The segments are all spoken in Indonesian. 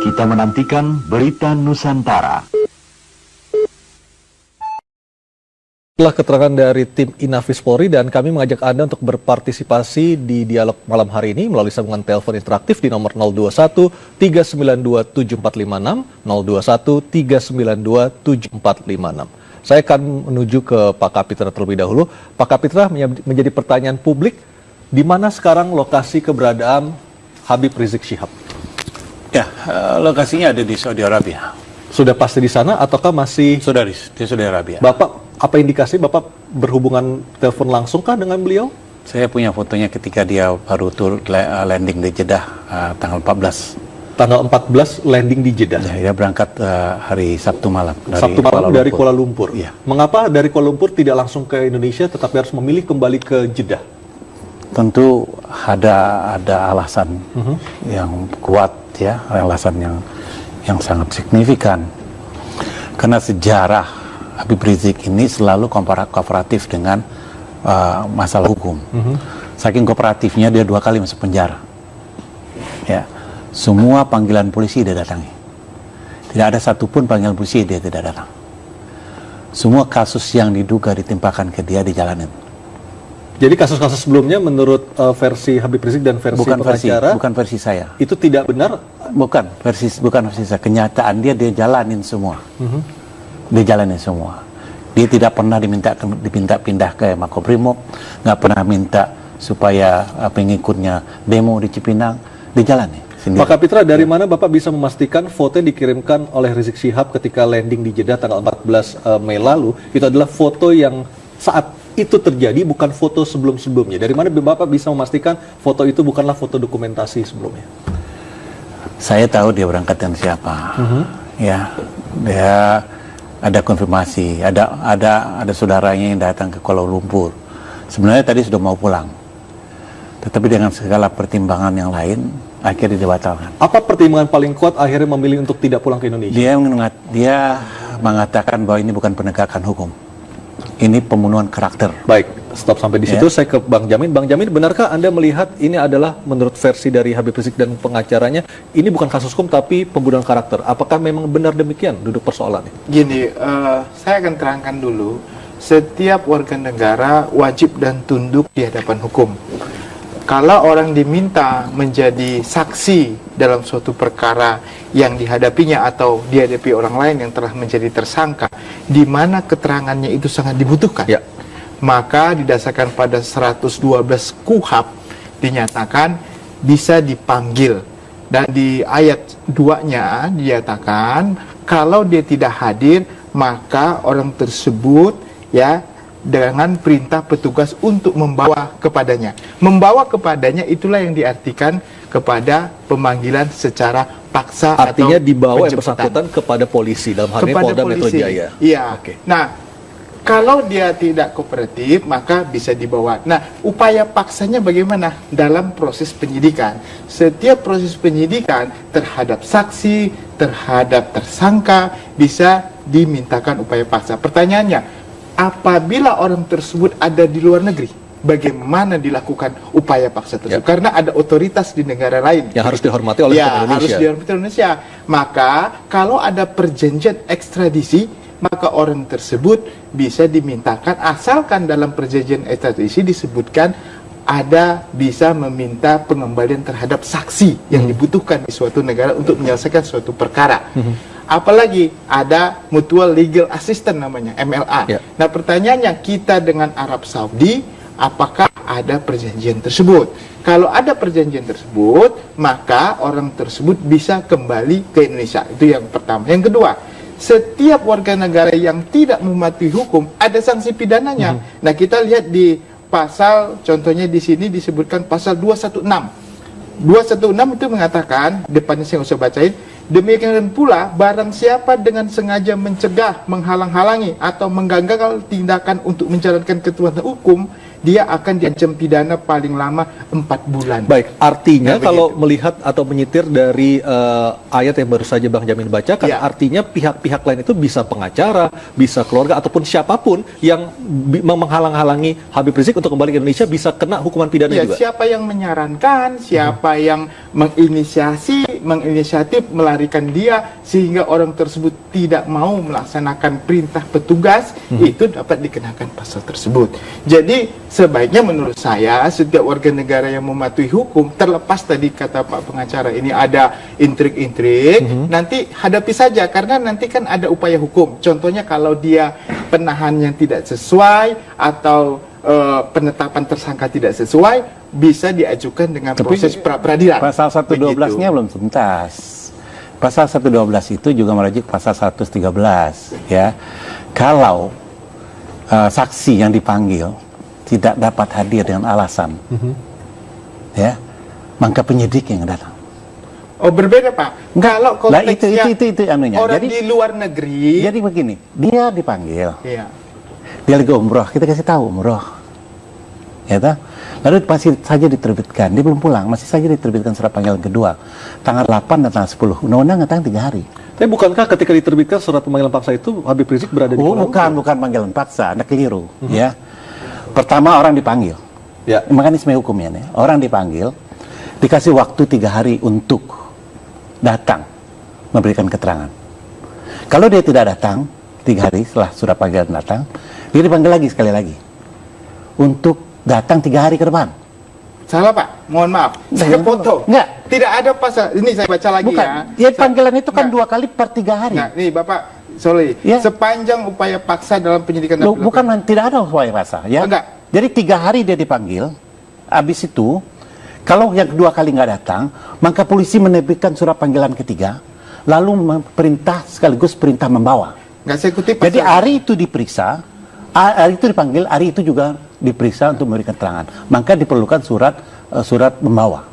Kita menantikan berita Nusantara. Setelah keterangan dari tim Inafis Polri dan kami mengajak Anda untuk berpartisipasi di dialog malam hari ini melalui sambungan telepon interaktif di nomor 021 392 7456, 021 392 7456. Saya akan menuju ke Pak Kapitra terlebih dahulu. Pak Kapitra, menjadi pertanyaan publik, di mana sekarang lokasi keberadaan Habib Rizik Syihab? Ya, lokasinya ada di Saudi Arabia. Sudah pasti di sana ataukah masih? Sudah di Saudi Arabia. Bapak, apa indikasi Bapak berhubungan telepon langsung kah dengan beliau? Saya punya fotonya ketika dia baru landing di Jeddah tanggal 14. Tanggal 14 landing di Jeddah. Ya, dia berangkat hari Sabtu malam dari Kuala Lumpur. Ya. Mengapa dari Kuala Lumpur tidak langsung ke Indonesia tetapi harus memilih kembali ke Jeddah? Tentu ada alasan yang kuat ya, alasan yang sangat signifikan. Karena sejarah Habib Rizik ini selalu kooperatif dengan masalah hukum. Saking kooperatifnya dia 2 kali masuk penjara. Ya, semua panggilan polisi dia datangi. Tidak ada satupun panggilan polisi dia tidak datang. Semua kasus yang diduga ditimpakan ke dia dijalanin. Jadi kasus-kasus sebelumnya menurut versi Habib Rizik dan versi pengacara, bukan versi saya. Itu tidak benar? Bukan versi saya. Kenyataan dia jalanin semua. Dia jalanin semua. Dia tidak pernah diminta pindah ke Makobrimob, nggak pernah minta supaya pengikutnya demo di Cipinang, dijalani sendiri. Pak Kapitra, dari mana Bapak bisa memastikan foto yang dikirimkan oleh Rizik Syihab ketika landing di Jeddah tanggal 14 Mei lalu itu adalah foto yang saat itu terjadi, bukan foto sebelum-sebelumnya? Dari mana Bapak bisa memastikan foto itu bukanlah foto dokumentasi sebelumnya? Saya tahu dia berangkat dengan siapa. Ya, dia ada konfirmasi, ada saudaranya yang datang ke Kuala Lumpur. Sebenarnya tadi sudah mau pulang, tetapi dengan segala pertimbangan yang lain akhirnya dibatalkan. Apa pertimbangan paling kuat akhirnya memilih untuk tidak pulang ke Indonesia? Dia mengatakan bahwa ini bukan penegakan hukum, ini pembunuhan karakter. Baik, stop sampai di situ. Saya ke Bang Jamin. Bang Jamin, benarkah Anda melihat ini adalah menurut versi dari Habib Rizik dan pengacaranya, ini bukan kasus hukum tapi pembunuhan karakter? Apakah memang benar demikian duduk persoalannya? Gini, saya akan terangkan dulu. Setiap warga negara wajib dan tunduk di hadapan hukum. Kalau orang diminta menjadi saksi dalam suatu perkara yang dihadapinya atau dihadapi orang lain yang telah menjadi tersangka, di mana keterangannya itu sangat dibutuhkan, maka didasarkan pada 112 KUHP dinyatakan bisa dipanggil. Dan di ayat 2-nya dinyatakan kalau dia tidak hadir, maka orang tersebut dengan perintah petugas untuk membawa kepadanya. Membawa kepadanya itulah yang diartikan kepada pemanggilan secara paksa. Artinya atau dibawa yang bersangkutan kepada polisi, dalam hal ini Polda Metro Jaya. Iya. Nah, kalau dia tidak kooperatif, maka bisa dibawa. Nah, upaya paksanya bagaimana? Dalam proses penyidikan. Setiap proses penyidikan terhadap saksi, terhadap tersangka, bisa dimintakan upaya paksa. Pertanyaannya, apabila orang tersebut ada di luar negeri, bagaimana dilakukan upaya paksa tersebut? Karena ada otoritas di negara lain yang harus dihormati oleh Indonesia. Harus dihormati Indonesia. Maka kalau ada perjanjian ekstradisi, maka orang tersebut bisa dimintakan, asalkan dalam perjanjian ekstradisi disebutkan ada bisa meminta pengembalian terhadap saksi yang dibutuhkan di suatu negara untuk menyelesaikan suatu perkara. Apalagi ada mutual legal assistance namanya, MLA. Nah, pertanyaannya, kita dengan Arab Saudi, apakah ada perjanjian tersebut? Kalau ada perjanjian tersebut, maka orang tersebut bisa kembali ke Indonesia. Itu yang pertama. Yang kedua, setiap warga negara yang tidak mematuhi hukum ada sanksi pidananya. Nah, kita lihat di pasal, contohnya di sini disebutkan pasal 216. 216 itu mengatakan, depannya saya nggak usah bacain, demikian pula barang siapa dengan sengaja mencegah, menghalang-halangi atau menggagalkan tindakan untuk menjalankan ketentuan hukum dia akan diancam pidana paling lama 4 bulan. Baik, artinya Nah, kalau begitu. melihat atau menyitir dari ayat yang baru saja Bang Jamin bacakan, Ya. artinya pihak-pihak lain itu bisa pengacara, bisa keluarga ataupun siapapun yang menghalang-halangi Habib Rizik untuk kembali ke Indonesia bisa kena hukuman pidana Ya, juga. siapa yang menyarankan, siapa yang menginisiatif melarikan dia sehingga orang tersebut tidak mau melaksanakan perintah petugas, itu dapat dikenakan pasal tersebut. Jadi sebaiknya menurut saya setiap warga negara yang mematuhi hukum, terlepas tadi kata Pak pengacara ini ada intrik-intrik, nanti hadapi saja karena nanti kan ada upaya hukum. Contohnya kalau dia penahan yang tidak sesuai atau penetapan tersangka tidak sesuai, bisa diajukan dengan Tapi proses pra-peradilan. Pasal 112-nya Begitu. belum tuntas. Pasal 112 itu juga merujuk pasal 113, ya. Kalau saksi yang dipanggil tidak dapat hadir dengan alasan, ya, maka penyidik yang datang. Oh, berbeda Pak. Kalau Lah, konteksnya itu anunya. orang Jadi- di luar negeri, Jadi begini, dia dipanggil, ya. dia lagi umroh, kita kasih tahu umroh, ya toh? Lalu masih saja diterbitkan, dia belum pulang, masih saja diterbitkan surat panggilan kedua, tanggal 8 dan tanggal 10, undang-undang tanggal 3 hari. Tapi bukankah ketika diterbitkan surat pemanggilan paksa itu Habib Rizik berada di Oh, Kuala Lumpur? bukan panggilan paksa, Anda keliru, ya. Pertama orang dipanggil, Ya. mekanisme hukumnya nih, orang dipanggil, dikasih waktu 3 hari untuk datang memberikan keterangan. Kalau dia tidak datang 3 hari setelah surat panggilan datang, dia dipanggil lagi sekali lagi untuk datang 3 hari ke depan. Salah Pak, mohon maaf. Saya foto. Enggak. Tidak ada pasal. Ini saya baca lagi Bukan, ya. ya panggilan itu kan Enggak. 2 kali per 3 hari. Nah, nih Bapak Soleh, Ya. sepanjang upaya paksa dalam penyidikan dan Loh, bukan, tidak ada upaya paksa, ya. Enggak. Jadi 3 hari dia dipanggil, habis itu kalau yang kedua kali nggak datang, maka polisi menerbitkan surat panggilan ketiga, lalu perintah sekaligus perintah membawa. Enggak, saya kutip Jadi pasal. hari itu diperiksa, hari itu dipanggil, hari itu juga diperiksa untuk memberikan keterangan. Maka diperlukan surat membawa.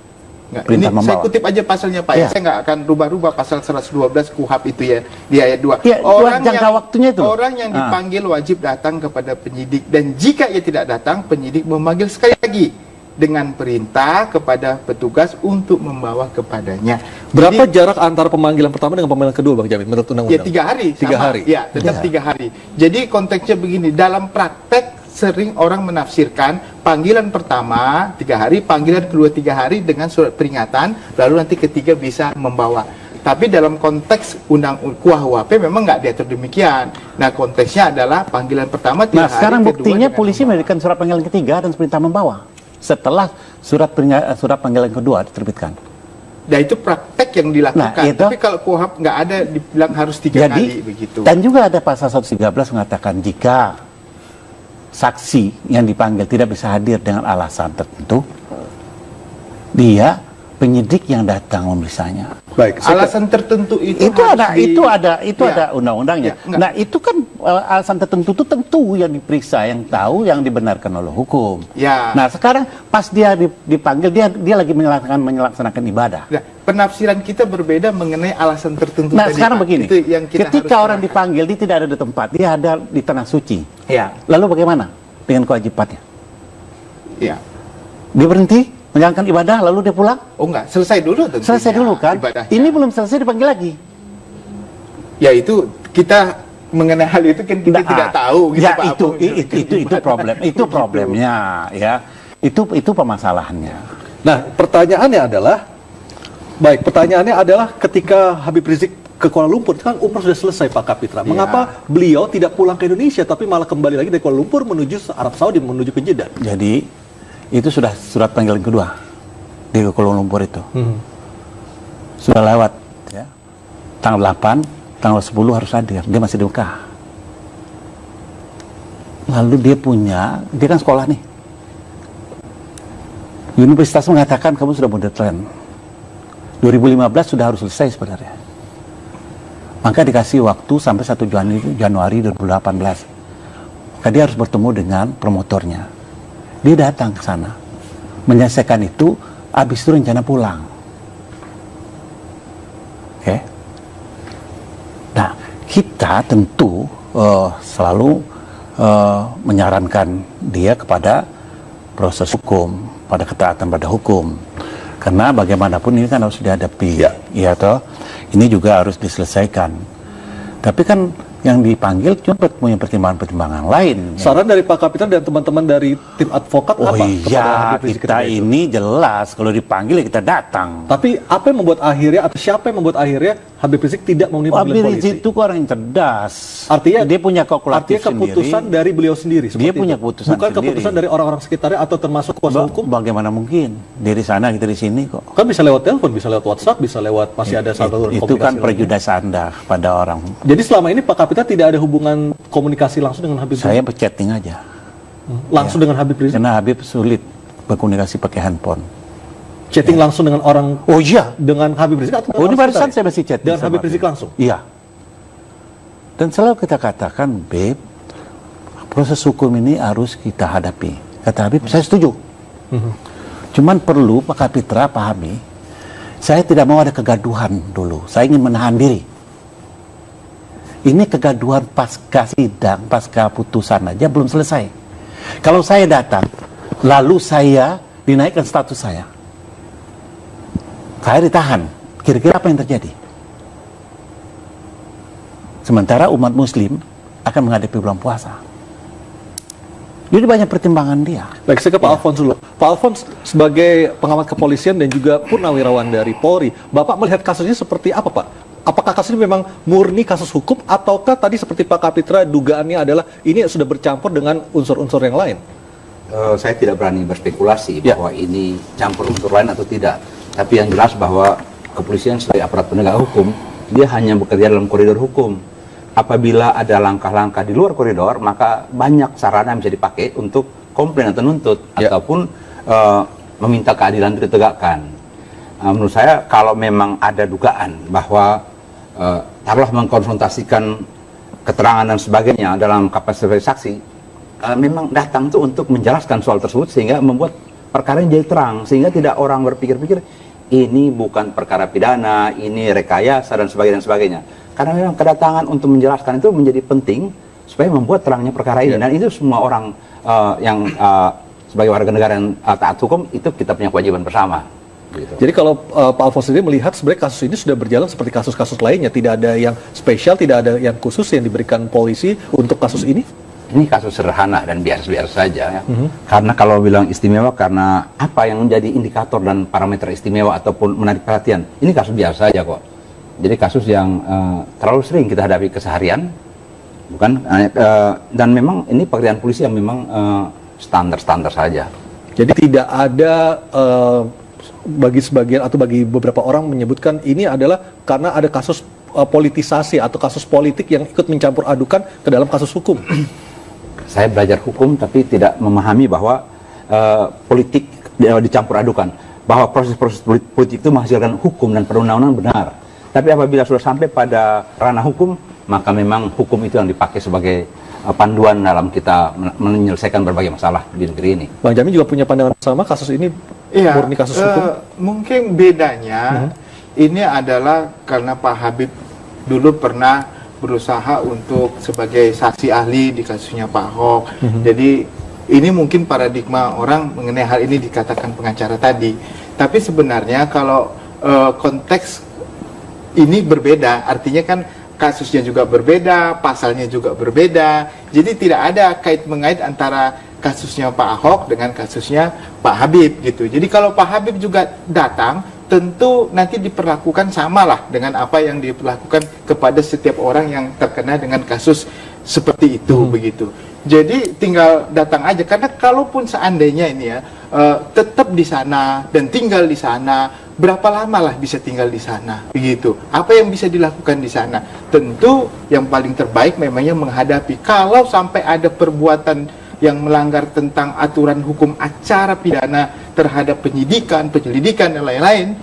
Nggak, ini Perintah saya membawa. kutip aja pasalnya Pak. Ya. Saya nggak akan rubah-rubah pasal 112 KUHP itu ya di ayat 2. Ya, jangka waktunya itu. Orang yang dipanggil wajib datang kepada penyidik, dan jika ia tidak datang, penyidik memanggil sekali lagi dengan perintah kepada petugas untuk membawa kepadanya. Berapa Jadi, jarak antara pemanggilan pertama dengan pemanggilan kedua Bang Jamin menurut ya undang-undang? 3 hari. 3 sama. hari. Ya, tetap 3 hari. Jadi konteksnya begini, dalam praktek sering orang menafsirkan panggilan pertama 3 hari, panggilan kedua 3 hari dengan surat peringatan, lalu nanti ketiga bisa membawa. Tapi dalam konteks undang KUHP memang nggak diatur demikian. Nah, konteksnya adalah panggilan pertama 3 Nah, hari. sekarang kedua buktinya dengan polisi membawa. memberikan surat panggilan ketiga dan perintah membawa setelah surat panggilan kedua diterbitkan. Nah, itu praktek yang dilakukan. Nah, itu- Tapi kalau KUHP nggak ada dibilang harus 3 kali begitu. Dan juga ada pasal 113 mengatakan jika saksi yang dipanggil tidak bisa hadir dengan alasan tertentu, dia penyidik yang datang memeriksanya. Baik, Alasan tertentu itu Itu harus ada undang-undangnya. Ya, enggak. Nah, itu kan alasan tertentu itu tentu yang diperiksa, yang tahu, yang dibenarkan oleh hukum. Ya. Nah, sekarang pas dia dipanggil, dia lagi melaksanakan ibadah. Nah, penafsiran kita berbeda mengenai alasan tertentu Nah, tadi, sekarang Pak. begini, Itu yang kita ketika harus orang terangkan. dipanggil, dia tidak ada di tempat, dia ada di tanah suci. Ya, Lalu bagaimana dengan kewajibannya? ya. Dia berhenti menjalankan ibadah, lalu dia pulang? Oh enggak, selesai dulu tentunya Selesai dulu kan? ibadahnya. Ini belum selesai dipanggil lagi. Ya itu kita mengenai hal itu kan kita Nah, tidak tahu gitu ya Pak. itu apa yang itu problem, itu Begitu. problemnya ya. Itu permasalahannya. Nah, pertanyaannya adalah ketika Habib Rizik ke Kuala Lumpur, kan umroh sudah selesai Pak Kapitra. Iya. Mengapa beliau tidak pulang ke Indonesia tapi malah kembali lagi dari Kuala Lumpur menuju Arab Saudi, menuju ke Jeddah? Jadi itu sudah surat panggilan kedua di Kuala Lumpur itu. Sudah lewat ya. Tanggal 8, tanggal 10 harus hadir. Dia masih di Mekah. Lalu dia kan sekolah nih. Universitas mengatakan kamu sudah modern. 2015 sudah harus selesai sebenarnya. Maka dikasih waktu sampai 1 Januari 2018. Maka dia harus bertemu dengan promotornya. Dia datang ke sana, menyelesaikan itu, habis itu rencana pulang. Oke. Nah, kita tentu selalu menyarankan dia kepada proses hukum, pada ketaatan pada hukum. Karena bagaimanapun ini kan harus dihadapi, ya toh. Ini juga harus diselesaikan. Tapi kan yang dipanggil cuma punya pertimbangan-pertimbangan lain. Saran dari Pak Kapiter dan teman-teman dari tim advokat apa? Oh iya, kita ini jelas kalau dipanggil ya kita datang. Tapi apa yang membuat akhirnya atau siapa yang membuat akhirnya Habib Rizik tidak memenuhi panggilan Habib polisi? Rizik itu orang yang cerdas. Artinya dia punya kalkulatif artinya keputusan sendiri. dari beliau sendiri. Dia punya itu. keputusan Bukan sendiri. keputusan dari orang-orang sekitarnya atau termasuk kuasa hukum. Bagaimana mungkin dari sana kita di sini kok? Kan bisa lewat telepon, bisa lewat WhatsApp, bisa lewat masih ada saluran Itu kan prejudice Anda pada orang. Jadi selama ini Pak Kapiter tidak ada hubungan komunikasi langsung dengan Habib Rizik? Saya chatting aja. Langsung dengan Habib Rizik? Karena Habib sulit berkomunikasi pakai handphone. Chatting langsung dengan orang? Oh iya. Dengan Habib Rizik atau ini barusan saya masih chatting dengan Habib Rizik langsung? Iya. Dan selalu kita katakan, Beb, proses hukum ini harus kita hadapi. Kata Habib, saya setuju. Cuman perlu Pak Kapitra pahami, saya tidak mau ada kegaduhan dulu. Saya ingin menahan diri. Ini kegaduhan pasca sidang, pasca putusan aja belum selesai. Kalau saya datang, lalu saya dinaikkan status saya ditahan, kira-kira apa yang terjadi? Sementara umat muslim akan menghadapi bulan puasa. Jadi banyak pertimbangan dia. Baik, saya ke Pak Alfons dulu. Pak Alfons, sebagai pengamat kepolisian dan juga purnawirawan dari Polri, Bapak melihat kasusnya seperti apa, Pak? Apakah kasus ini memang murni kasus hukum, ataukah tadi seperti Pak Kapitra dugaannya adalah ini sudah bercampur dengan unsur-unsur yang lain? Saya tidak berani berspekulasi bahwa ini campur unsur lain atau tidak. Tapi yang jelas bahwa kepolisian sebagai aparat penegak hukum, dia hanya bekerja dalam koridor hukum. Apabila ada langkah-langkah di luar koridor, maka banyak sarana yang bisa dipakai untuk komplain atau nuntut, ataupun meminta keadilan itu ditegakkan. Menurut saya, kalau memang ada dugaan bahwa taruhlah mengkonfrontasikan keterangan dan sebagainya dalam kapasitas sebagai saksi, memang datang tuh untuk menjelaskan soal tersebut sehingga membuat perkara yang jadi terang, sehingga tidak orang berpikir-pikir ini bukan perkara pidana, ini rekayasa dan sebagainya. Karena memang kedatangan untuk menjelaskan itu menjadi penting supaya membuat terangnya perkara ini, dan itu semua orang yang sebagai warga negara yang taat hukum itu kita punya kewajiban bersama. Gitu. Jadi kalau Pak Alfons sendiri melihat sebenarnya kasus ini sudah berjalan seperti kasus-kasus lainnya, tidak ada yang spesial, tidak ada yang khusus yang diberikan polisi untuk kasus ini? Ini kasus sederhana dan biasa-biasa saja ya. Karena kalau bilang istimewa karena apa yang menjadi indikator dan parameter istimewa ataupun menarik perhatian, ini kasus biasa saja kok. Jadi kasus yang terlalu sering kita hadapi keseharian, bukan? Dan memang ini pekerjaan polisi yang memang standar-standar saja. Jadi tidak ada bagi sebagian atau bagi beberapa orang menyebutkan ini adalah karena ada kasus politisasi atau kasus politik yang ikut mencampur adukan ke dalam kasus hukum. Saya belajar hukum tapi tidak memahami bahwa politik dicampur adukan, bahwa proses-proses politik itu menghasilkan hukum dan perundang-undangan benar. Tapi apabila sudah sampai pada ranah hukum, maka memang hukum itu yang dipakai sebagai panduan dalam kita menyelesaikan berbagai masalah di negeri ini. Bang Jamin juga punya pandangan sama kasus ini, murni kasus hukum? Mungkin bedanya ini adalah karena Pak Habib dulu pernah berusaha untuk sebagai saksi ahli di kasusnya Pak Ahok. Jadi ini mungkin paradigma orang mengenai hal ini dikatakan pengacara tadi. Tapi sebenarnya kalau konteks ini berbeda, artinya kan kasusnya juga berbeda, pasalnya juga berbeda. Jadi tidak ada kait-mengait antara kasusnya Pak Ahok dengan kasusnya Pak Habib gitu. Jadi kalau Pak Habib juga datang, tentu nanti diperlakukan samalah dengan apa yang diperlakukan kepada setiap orang yang terkena dengan kasus seperti itu begitu. Jadi tinggal datang aja, karena kalaupun seandainya ini ya tetap di sana dan tinggal di sana, berapa lama lah bisa tinggal di sana begitu. Apa yang bisa dilakukan di sana? Tentu yang paling terbaik memangnya menghadapi. Kalau sampai ada perbuatan yang melanggar tentang aturan hukum acara pidana terhadap penyidikan, penyelidikan dan lain-lain,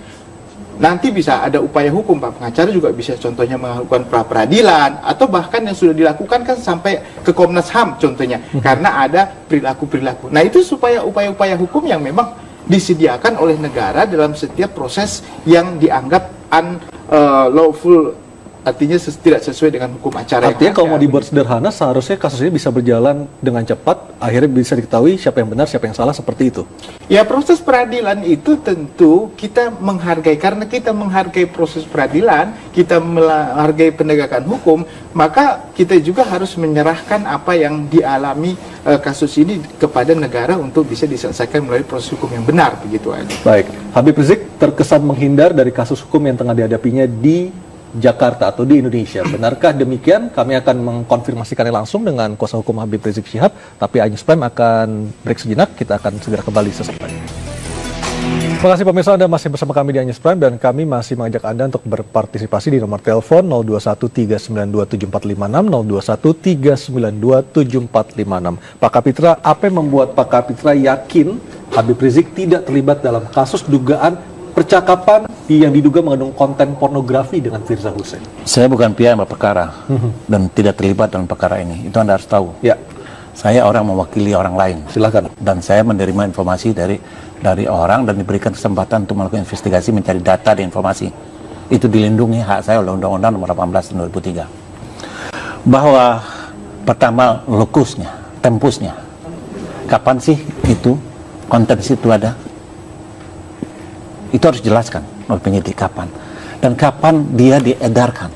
nanti bisa ada upaya hukum. Pak pengacara juga bisa contohnya melakukan pra-peradilan, atau bahkan yang sudah dilakukan kan sampai ke Komnas HAM contohnya, karena ada perilaku-perilaku. Nah itu supaya upaya-upaya hukum yang memang disediakan oleh negara dalam setiap proses yang dianggap unlawful artinya tidak sesuai dengan hukum acara. Artinya yang kalau ada. mau dibuat sederhana, seharusnya kasus ini bisa berjalan dengan cepat, akhirnya bisa diketahui siapa yang benar, siapa yang salah, seperti itu. Ya, proses peradilan itu tentu kita menghargai, karena kita menghargai proses peradilan, kita menghargai penegakan hukum, maka kita juga harus menyerahkan apa yang dialami kasus ini kepada negara untuk bisa diselesaikan melalui proses hukum yang benar, begitu aja. Baik, Habib Rizik terkesan menghindar dari kasus hukum yang tengah dihadapinya di Jakarta atau di Indonesia. Benarkah demikian? Kami akan mengkonfirmasikannya langsung dengan kuasa hukum Habib Rizik Syihab, tapi Inews Prime akan break sejenak, kita akan segera kembali sesaat lagi. Terima kasih pemirsa, Anda masih bersama kami di Inews Prime dan kami masih mengajak Anda untuk berpartisipasi di nomor telepon 0213927456, 0213927456. Pak Kapitra, apa yang membuat Pak Kapitra yakin Habib Rizik tidak terlibat dalam kasus dugaan percakapan yang diduga mengandung konten pornografi dengan Firza Hussein? Saya bukan pihak yang berperkara dan tidak terlibat dalam perkara ini. Itu Anda harus tahu. Ya, Saya orang mewakili orang lain. silakan. Dan saya menerima informasi dari orang dan diberikan kesempatan untuk melakukan investigasi, mencari data dan informasi. Itu dilindungi hak saya oleh Undang-Undang Nomor 18 Tahun 2003. Bahwa pertama lokusnya, tempusnya. Kapan sih itu konten situ ada? Itu harus dijelaskan oleh penyidik kapan. Dan kapan dia diedarkan.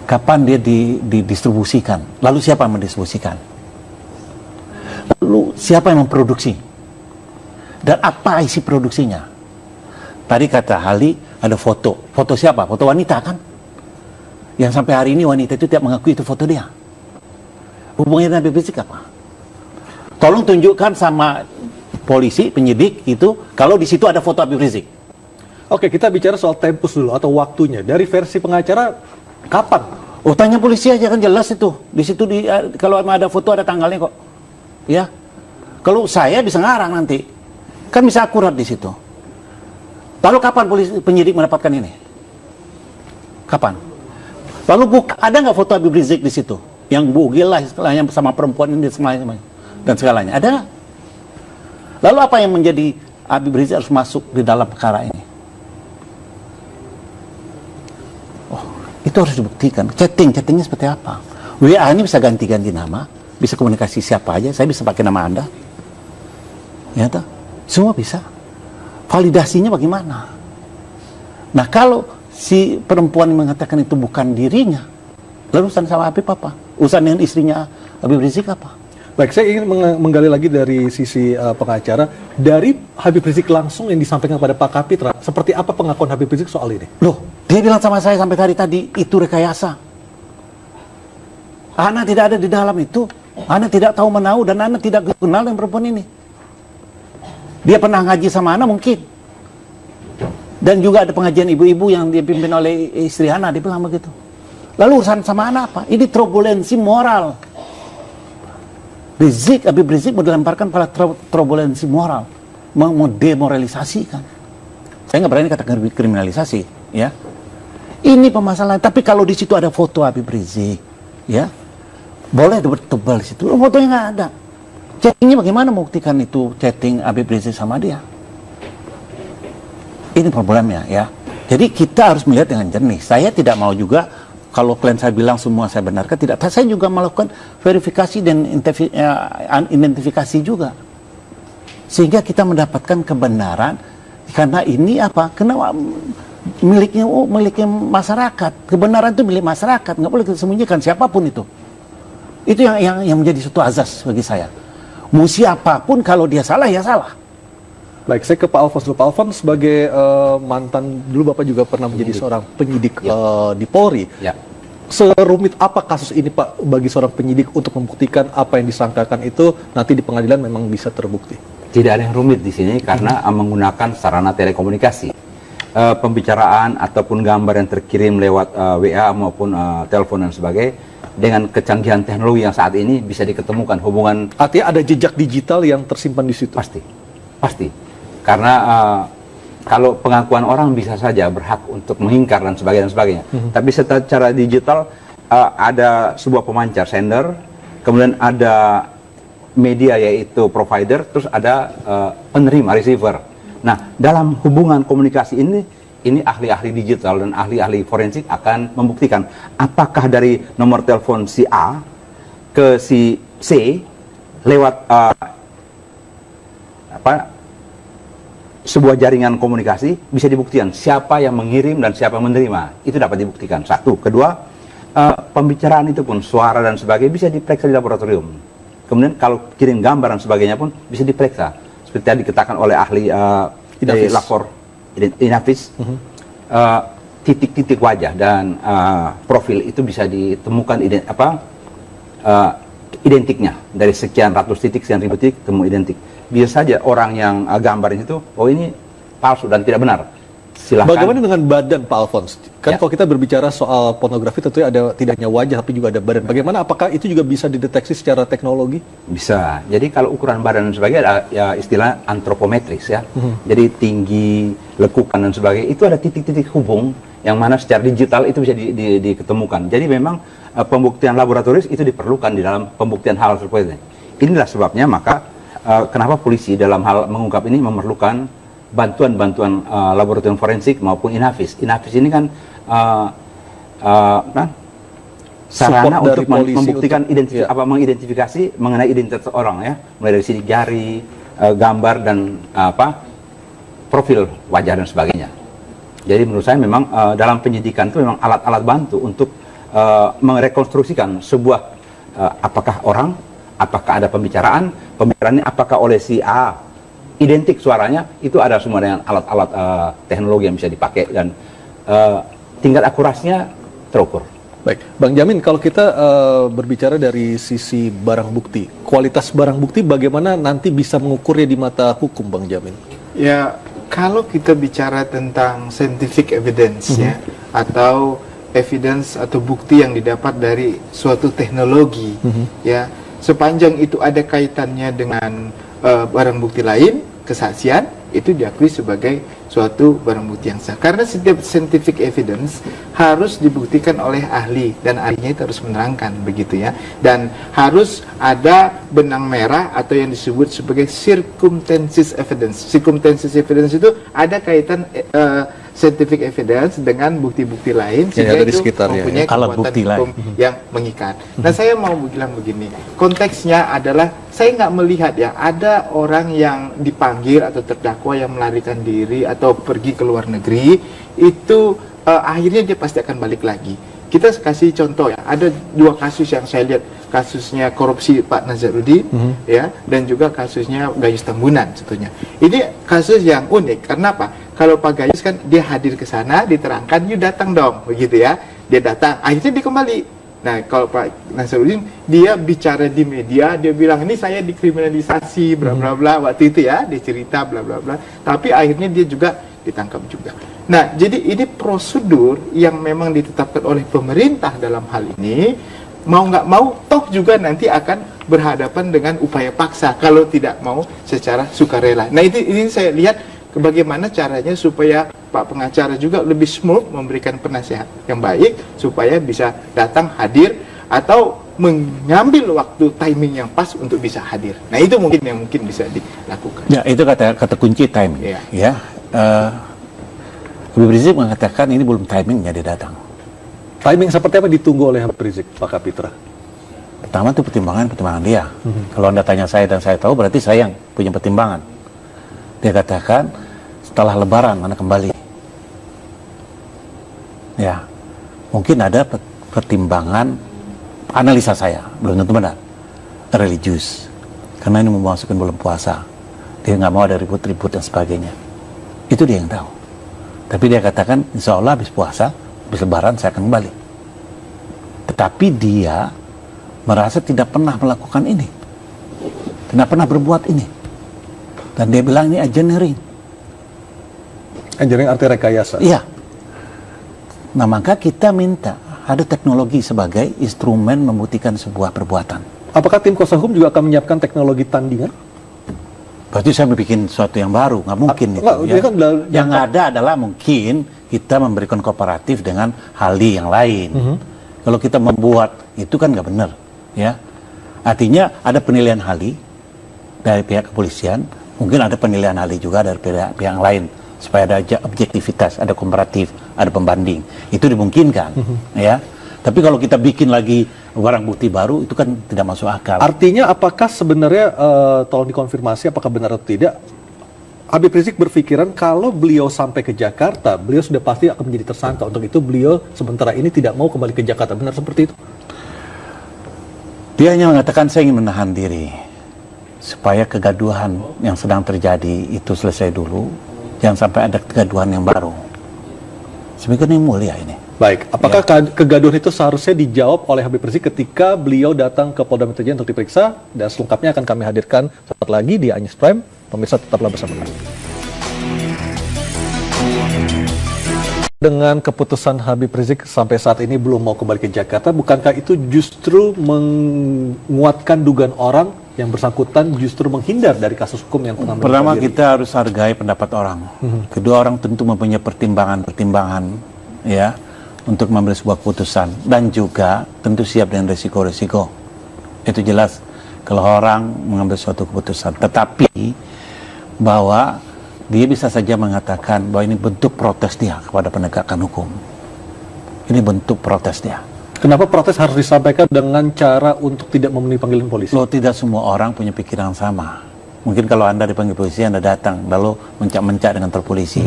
Kapan dia didistribusikan. Lalu siapa yang mendistribusikan. Lalu siapa yang memproduksi. Dan apa isi produksinya. Tadi kata Hali ada foto. Foto siapa? Foto wanita kan? Yang sampai hari ini wanita itu tidak mengakui itu foto dia. Hubungannya dengan Habib Rizik apa? Tolong tunjukkan sama polisi, penyidik itu, kalau di situ ada foto Habib Rizik. Oke, kita bicara soal tempus dulu atau waktunya. Dari versi pengacara, kapan? Oh, tanya polisi aja kan jelas itu. Di situ kalau ada foto ada tanggalnya kok. Ya. Kalau saya bisa ngarang nanti. Kan bisa akurat di situ. Lalu kapan penyidik mendapatkan ini? Kapan? Lalu ada nggak foto Habib Rizik di situ? Yang bugil lah istilahnya sama perempuan ini dan segalanya. Ada nggak? Lalu apa yang menjadi Habib Rizik harus masuk di dalam perkara ini? Oh, itu harus dibuktikan. Chattingnya seperti apa? WA ini bisa ganti-ganti nama, bisa komunikasi siapa aja. Saya bisa pakai nama Anda. Ya, toh? Semua bisa. Validasinya bagaimana? Nah, kalau si perempuan mengatakan itu bukan dirinya, lalu urusan sama Habib apa? Urusan dengan istrinya Habib Rizik apa? Baik, saya ingin menggali lagi dari sisi pengacara. Dari Habib Rizik langsung yang disampaikan kepada Pak Kapitra, seperti apa pengakuan Habib Rizik soal ini? Loh, dia bilang sama saya sampai tadi, itu rekayasa. Ana tidak ada di dalam itu. Ana tidak tahu menau dan Ana tidak kenal dengan perempuan ini. Dia pernah ngaji sama Ana mungkin. Dan juga ada pengajian ibu-ibu yang dipimpin oleh istri Ana, dia bilang begitu. Lalu urusan sama Ana apa? Ini turbulensi moral. Habib Rizik mau dilemparkan pada turbulensi moral, mau demoralisasikan. Saya nggak berani katakan kriminalisasi, ya. Ini permasalahan. Tapi kalau di situ ada foto Habib Rizik, ya, boleh tebal di situ. Fotonya nggak ada. Chattingnya bagaimana membuktikan itu chatting Habib Rizik sama dia? Ini problemnya, ya. Jadi kita harus melihat dengan jernih. Saya tidak mau juga. Kalau klien saya bilang semua saya benarkan, tidak. Saya juga melakukan verifikasi dan identifikasi juga. Sehingga kita mendapatkan kebenaran, karena ini apa? Karena miliknya masyarakat. Kebenaran itu milik masyarakat, nggak boleh kita sembunyikan siapapun itu. Itu yang menjadi suatu azas bagi saya. Mau siapapun kalau dia salah, ya salah. Baik, saya ke Pak Alfons dulu. Pak Alfons sebagai mantan, dulu Bapak juga pernah menjadi seorang penyidik di Polri. Ya. Serumit apa kasus ini Pak bagi seorang penyidik untuk membuktikan apa yang disangkakan itu nanti di pengadilan memang bisa terbukti? Tidak ada yang rumit di sini karena menggunakan sarana telekomunikasi. Pembicaraan ataupun gambar yang terkirim lewat WA maupun telepon dan sebagainya, dengan kecanggihan teknologi yang saat ini bisa diketemukan hubungan. Artinya ada jejak digital yang tersimpan di situ? Pasti. Karena kalau pengakuan orang bisa saja berhak untuk mengingkar dan sebagainya. Tapi secara digital ada sebuah pemancar sender, kemudian ada media yaitu provider, terus ada penerima receiver. Nah, dalam hubungan komunikasi ini ini ahli-ahli digital dan ahli-ahli forensik akan membuktikan apakah dari nomor telepon si A ke si C lewat sebuah jaringan komunikasi bisa dibuktikan siapa yang mengirim dan siapa yang menerima. Itu dapat dibuktikan. Satu. Kedua, pembicaraan itu pun suara dan sebagainya bisa diperiksa di laboratorium. Kemudian kalau kirim gambar dan sebagainya pun bisa diperiksa. Seperti tadi dikatakan oleh ahli dari lapor Inavis, titik-titik wajah dan profil itu bisa ditemukan identiknya dari sekian ratus titik, sekian ribu titik temu identik. Bisa saja orang yang gambar itu, oh ini palsu dan tidak benar. Silahkan. Bagaimana dengan badan, Pak Alphonse? Kan kalau kita berbicara soal pornografi tentunya ada tidak hanya wajah tapi juga ada badan. Bagaimana, apakah itu juga bisa dideteksi secara teknologi? Bisa. Jadi kalau ukuran badan dan sebagainya ada ya istilah antropometris ya. Jadi tinggi, lekukan dan sebagainya itu ada titik-titik hubung yang mana secara digital itu bisa diketemukan. Jadi memang pembuktian laboratoris itu diperlukan di dalam pembuktian hal seperti ini. Inilah sebabnya maka kenapa polisi dalam hal mengungkap ini memerlukan bantuan-bantuan laboratorium forensik maupun Inavis. Inavis ini kan sarana untuk membuktikan mengidentifikasi mengenai identitas orang ya, mulai dari sidik jari, gambar dan profil wajah dan sebagainya. Jadi menurut saya memang dalam penyidikan itu memang alat-alat bantu untuk merekonstruksikan sebuah apakah orang, apakah ada pembicaraannya apakah oleh si A identik suaranya, itu ada semua dengan alat-alat teknologi yang bisa dipakai dan tingkat akurasinya terukur. Baik, Bang Jamin, kalau kita berbicara dari sisi barang bukti, kualitas barang bukti bagaimana nanti bisa mengukurnya di mata hukum, Bang Jamin? Ya, kalau kita bicara tentang scientific evidence ya, atau evidence atau bukti yang didapat dari suatu teknologi, ya, sepanjang itu ada kaitannya dengan barang bukti lain, kesaksian, itu diakui sebagai suatu barang bukti yang sah. Karena setiap scientific evidence harus dibuktikan oleh ahli, dan ahlinya itu harus menerangkan, begitu ya. Dan harus ada benang merah atau yang disebut sebagai circumstances evidence. Circumstances evidence itu ada kaitan scientific evidence dengan bukti-bukti lain sehingga itu mempunyai kekuatan hukum yang mengikat. Nah, saya mau bilang begini, konteksnya adalah saya nggak melihat ya ada orang yang dipanggil atau terdakwa yang melarikan diri atau pergi ke luar negeri itu akhirnya dia pasti akan balik lagi. Kita kasih contoh ya, ada dua kasus yang saya lihat, kasusnya korupsi Pak Nazarudin ya, dan juga kasusnya Gayus Tambunan sebetulnya. Ini kasus yang unik, karena apa? Kalau Pak Gayus kan dia hadir ke sana, diterangkan, you datang dong, begitu ya. Dia datang, akhirnya dia kembali. Nah, kalau Pak Nazarudin, dia bicara di media, dia bilang, ini saya dikriminalisasi, bla bla bla, waktu itu ya, dia cerita, bla bla bla. Tapi akhirnya dia juga ditangkap juga. Nah, jadi ini prosedur yang memang ditetapkan oleh pemerintah dalam hal ini, mau nggak mau, toh juga nanti akan berhadapan dengan upaya paksa, kalau tidak mau secara sukarela. Nah, ini saya lihat bagaimana caranya supaya Pak pengacara juga lebih smooth memberikan penasihat yang baik supaya bisa datang hadir atau mengambil waktu timing yang pas untuk bisa hadir. Nah, itu mungkin yang bisa dilakukan. Ya, itu kata kunci timing. Ya. Habib Rizik mengatakan ini belum timingnya dia datang. Timing seperti apa ditunggu oleh Habib Rizik, Pak Kapitra? Pertama itu pertimbangan dia. Kalau Anda tanya saya dan saya tahu, berarti saya yang punya pertimbangan. Dia katakan setelah Lebaran mana kembali. Ya, mungkin ada pertimbangan analisa saya, belum tentu benar, religius. Karena ini memasukin bulan puasa, dia nggak mau ada ribut-ribut dan sebagainya. Itu dia yang tahu. Tapi dia katakan, insya Allah habis puasa, habis Lebaran saya akan kembali. Tetapi dia merasa tidak pernah melakukan ini, tidak pernah berbuat ini. Dan dia bilang ini engineering. Engineering arti rekayasa? Iya. Nah, maka kita minta ada teknologi sebagai instrumen membuktikan sebuah perbuatan. Apakah tim kuasa hukum juga akan menyiapkan teknologi tandingan? Berarti saya bikin sesuatu yang baru, nggak mungkin itu. Ya. Kan yang ada adalah mungkin kita memberikan kooperatif dengan ahli yang lain. Kalau kita membuat itu kan nggak benar, ya. Artinya ada penilaian ahli dari pihak kepolisian, mungkin ada penilaian ahli juga dari pihak yang lain supaya ada objektivitas, ada komparatif, ada pembanding. Itu dimungkinkan, ya. Tapi kalau kita bikin lagi barang bukti baru, itu kan tidak masuk akal. Artinya apakah sebenarnya, tolong dikonfirmasi apakah benar atau tidak, Habib Rizik berpikiran kalau beliau sampai ke Jakarta, beliau sudah pasti akan menjadi tersangka. Untuk itu beliau sementara ini tidak mau kembali ke Jakarta. Benar seperti itu? Dia hanya mengatakan saya ingin menahan diri supaya kegaduhan yang sedang terjadi itu selesai dulu, jangan sampai ada kegaduhan yang baru. Sebenarnya yang mulia ini. Baik, apakah kegaduhan itu seharusnya dijawab oleh Habib Rizik ketika beliau datang ke Polda Metro Jaya untuk diperiksa? Dan selengkapnya akan kami hadirkan sesaat lagi di Anyus Prime. Pemirsa tetaplah bersama kami. Dengan keputusan Habib Rizik sampai saat ini belum mau kembali ke Jakarta, bukankah itu justru menguatkan dugaan orang yang bersangkutan justru menghindar dari kasus hukum yang tengah menimpa Pertama, diri? kita harus hargai pendapat orang. Kedua, orang tentu mempunyai pertimbangan-pertimbangan, ya, untuk mengambil sebuah keputusan, dan juga tentu siap dengan resiko-resiko. Itu jelas kalau orang mengambil suatu keputusan. Tetapi bahwa dia bisa saja mengatakan bahwa ini bentuk protes dia kepada penegakan hukum. Ini bentuk protes dia. Kenapa protes harus disampaikan dengan cara untuk tidak memenuhi panggilan polisi? Loh, tidak semua orang punya pikiran sama. Mungkin kalau Anda dipanggil polisi, Anda datang lalu mencak-mencak dengan polisi.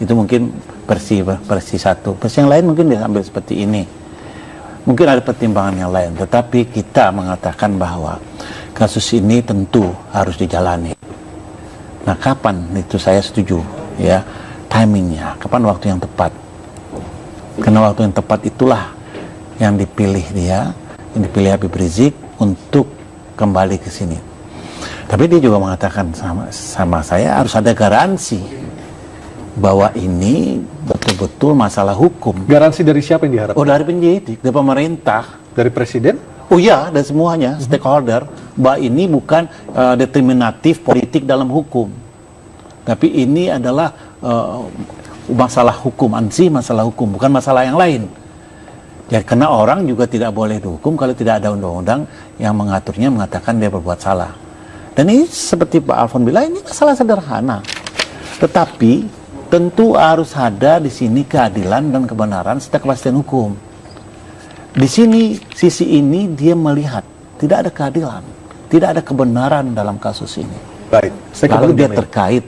Itu mungkin versi satu. Versi yang lain mungkin diambil seperti ini. Mungkin ada pertimbangan yang lain. Tetapi kita mengatakan bahwa kasus ini tentu harus dijalani. Nah, kapan itu saya setuju, ya, timingnya, kapan waktu yang tepat. Karena waktu yang tepat itulah yang dipilih dia, yang dipilih Habib Rizik untuk kembali ke sini. Tapi dia juga mengatakan sama saya harus ada garansi bahwa ini betul-betul masalah hukum. Garansi dari siapa yang diharapkan? Oh, dari penyidik, dari pemerintah, Dari presiden? oh ya, dari semuanya, stakeholder, bahwa ini bukan determinatif politik dalam hukum. Tapi ini adalah masalah hukum, masalah hukum, bukan masalah yang lain. Ya, karena orang juga tidak boleh dihukum kalau tidak ada undang-undang yang mengaturnya, mengatakan dia berbuat salah. Dan ini seperti Pak Alfon bilang, ini masalah sederhana. Tetapi tentu harus ada di sini keadilan dan kebenaran serta kepastian hukum. Di sini, sisi ini dia melihat tidak ada keadilan, tidak ada kebenaran dalam kasus ini. Baik, saya Lalu kembali dia Jamil. terkait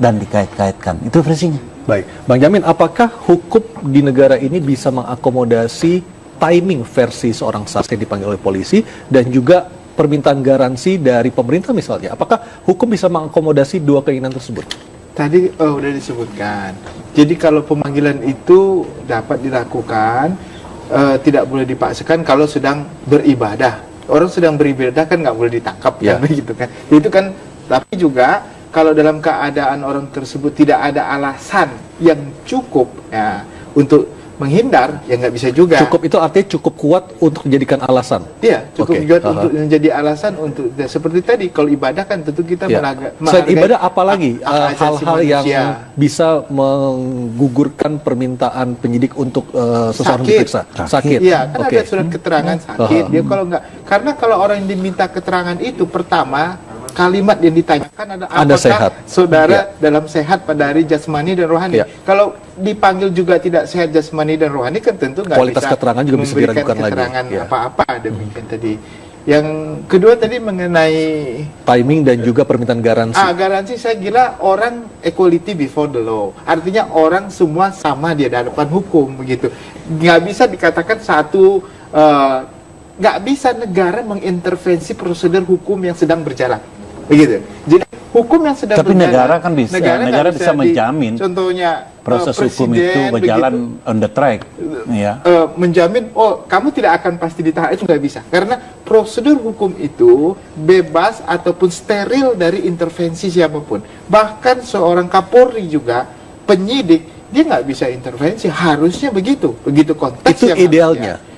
dan dikait-kaitkan. Itu versinya. Baik, Bang Jamin, apakah hukum di negara ini bisa mengakomodasi timing versi seorang saksi yang dipanggil oleh polisi dan juga permintaan garansi dari pemerintah misalnya? Apakah hukum bisa mengakomodasi dua keinginan tersebut? Tadi udah disebutkan. Jadi kalau pemanggilan itu dapat dilakukan, tidak boleh dipaksakan kalau sedang beribadah. Orang sedang beribadah kan nggak boleh ditangkap, kan begitu kan? Itu kan. Tapi juga kalau dalam keadaan orang tersebut tidak ada alasan yang cukup ya untuk menghindar, ya nggak bisa juga. Cukup itu artinya cukup kuat untuk dijadikan alasan? Iya, cukup Oke. kuat untuk menjadi alasan untuk, seperti tadi, kalau ibadah kan tentu kita Selain ibadah, apalagi hal-hal yang manusia. bisa menggugurkan permintaan penyidik untuk seseorang Sakit. diperiksa? Sakit. Iya, kan Oke. ada surat keterangan sakit. Dia kalau nggak, karena kalau orang yang diminta keterangan itu pertama kalimat yang ditanyakan ada apakah sehat. saudara dalam sehat pada hari jasmani dan rohani. Ya. Kalau dipanggil juga tidak sehat jasmani dan rohani kan tentu nggak Kualitas bisa keterangan juga bisa memberikan diragukan lagi. keterangan Ya. apa-apa demikian tadi. Yang kedua tadi mengenai Timing dan juga permintaan garansi. garansi, saya kira orang equality before the law. Artinya orang semua sama di hadapan hukum begitu. Nggak bisa dikatakan satu nggak bisa negara mengintervensi prosedur hukum yang sedang berjalan. Begitu. Jadi hukum yang sedang Tapi berjalan, negara kan bisa, negara nggak bisa menjamin contohnya proses hukum itu presiden berjalan begitu, on the track, ya. menjamin kamu tidak akan pasti ditahan, itu nggak bisa karena prosedur hukum itu bebas ataupun steril dari intervensi siapapun. Bahkan seorang Kapolri juga penyidik dia nggak bisa intervensi, harusnya begitu konteks Itu yang idealnya. harusnya.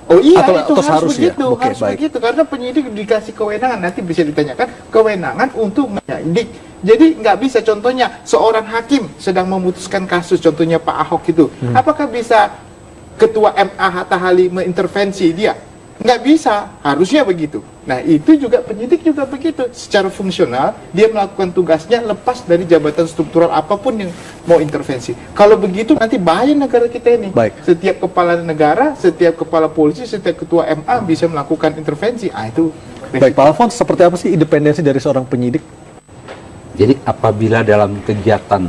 Oh iya, Atau itu harus seharusnya? begitu, Oke, harus baik. begitu karena penyidik dikasih kewenangan, nanti bisa ditanyakan kewenangan untuk menyidik. Jadi nggak bisa, contohnya seorang hakim sedang memutuskan kasus, contohnya Pak Ahok itu, apakah bisa Ketua MA Hatta Ali mengintervensi dia? Nggak bisa, harusnya begitu. Nah, itu juga penyidik juga begitu. Secara fungsional, dia melakukan tugasnya lepas dari jabatan struktural apapun yang mau intervensi. Kalau begitu, nanti bahaya negara kita ini. Baik. Setiap kepala negara, setiap kepala polisi, setiap ketua MA bisa melakukan intervensi. Itu Baik, Pak Alfons, seperti apa sih independensi dari seorang penyidik? Jadi apabila dalam kegiatan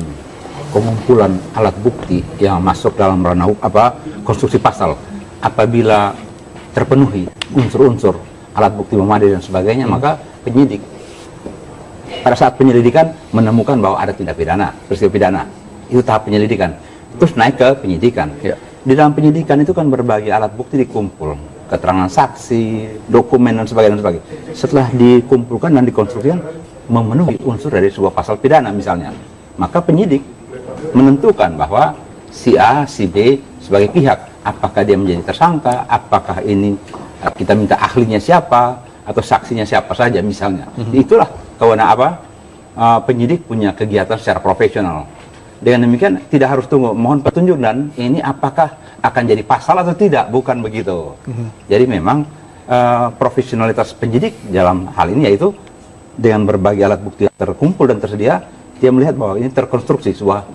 pengumpulan alat bukti yang masuk dalam ranah konstruksi pasal, apabila terpenuhi unsur-unsur alat bukti memadai dan sebagainya, maka penyidik pada saat penyelidikan menemukan bahwa ada tindak pidana, peristiwa pidana, itu tahap penyelidikan, terus naik ke penyidikan. Di dalam penyidikan itu kan berbagai alat bukti dikumpul, keterangan saksi, dokumen dan sebagainya. Setelah dikumpulkan dan dikonstruksikan memenuhi unsur dari sebuah pasal pidana misalnya, maka penyidik menentukan bahwa si A, si B sebagai pihak, apakah dia menjadi tersangka, apakah ini kita minta ahlinya siapa atau saksinya siapa saja misalnya. Itulah kewenangan penyidik punya kegiatan secara profesional. Dengan demikian tidak harus tunggu mohon petunjuk dan ini apakah akan jadi pasal atau tidak, bukan begitu. Jadi memang profesionalitas penyidik dalam hal ini yaitu dengan berbagai alat bukti yang terkumpul dan tersedia, dia melihat bahwa ini terkonstruksi sebuah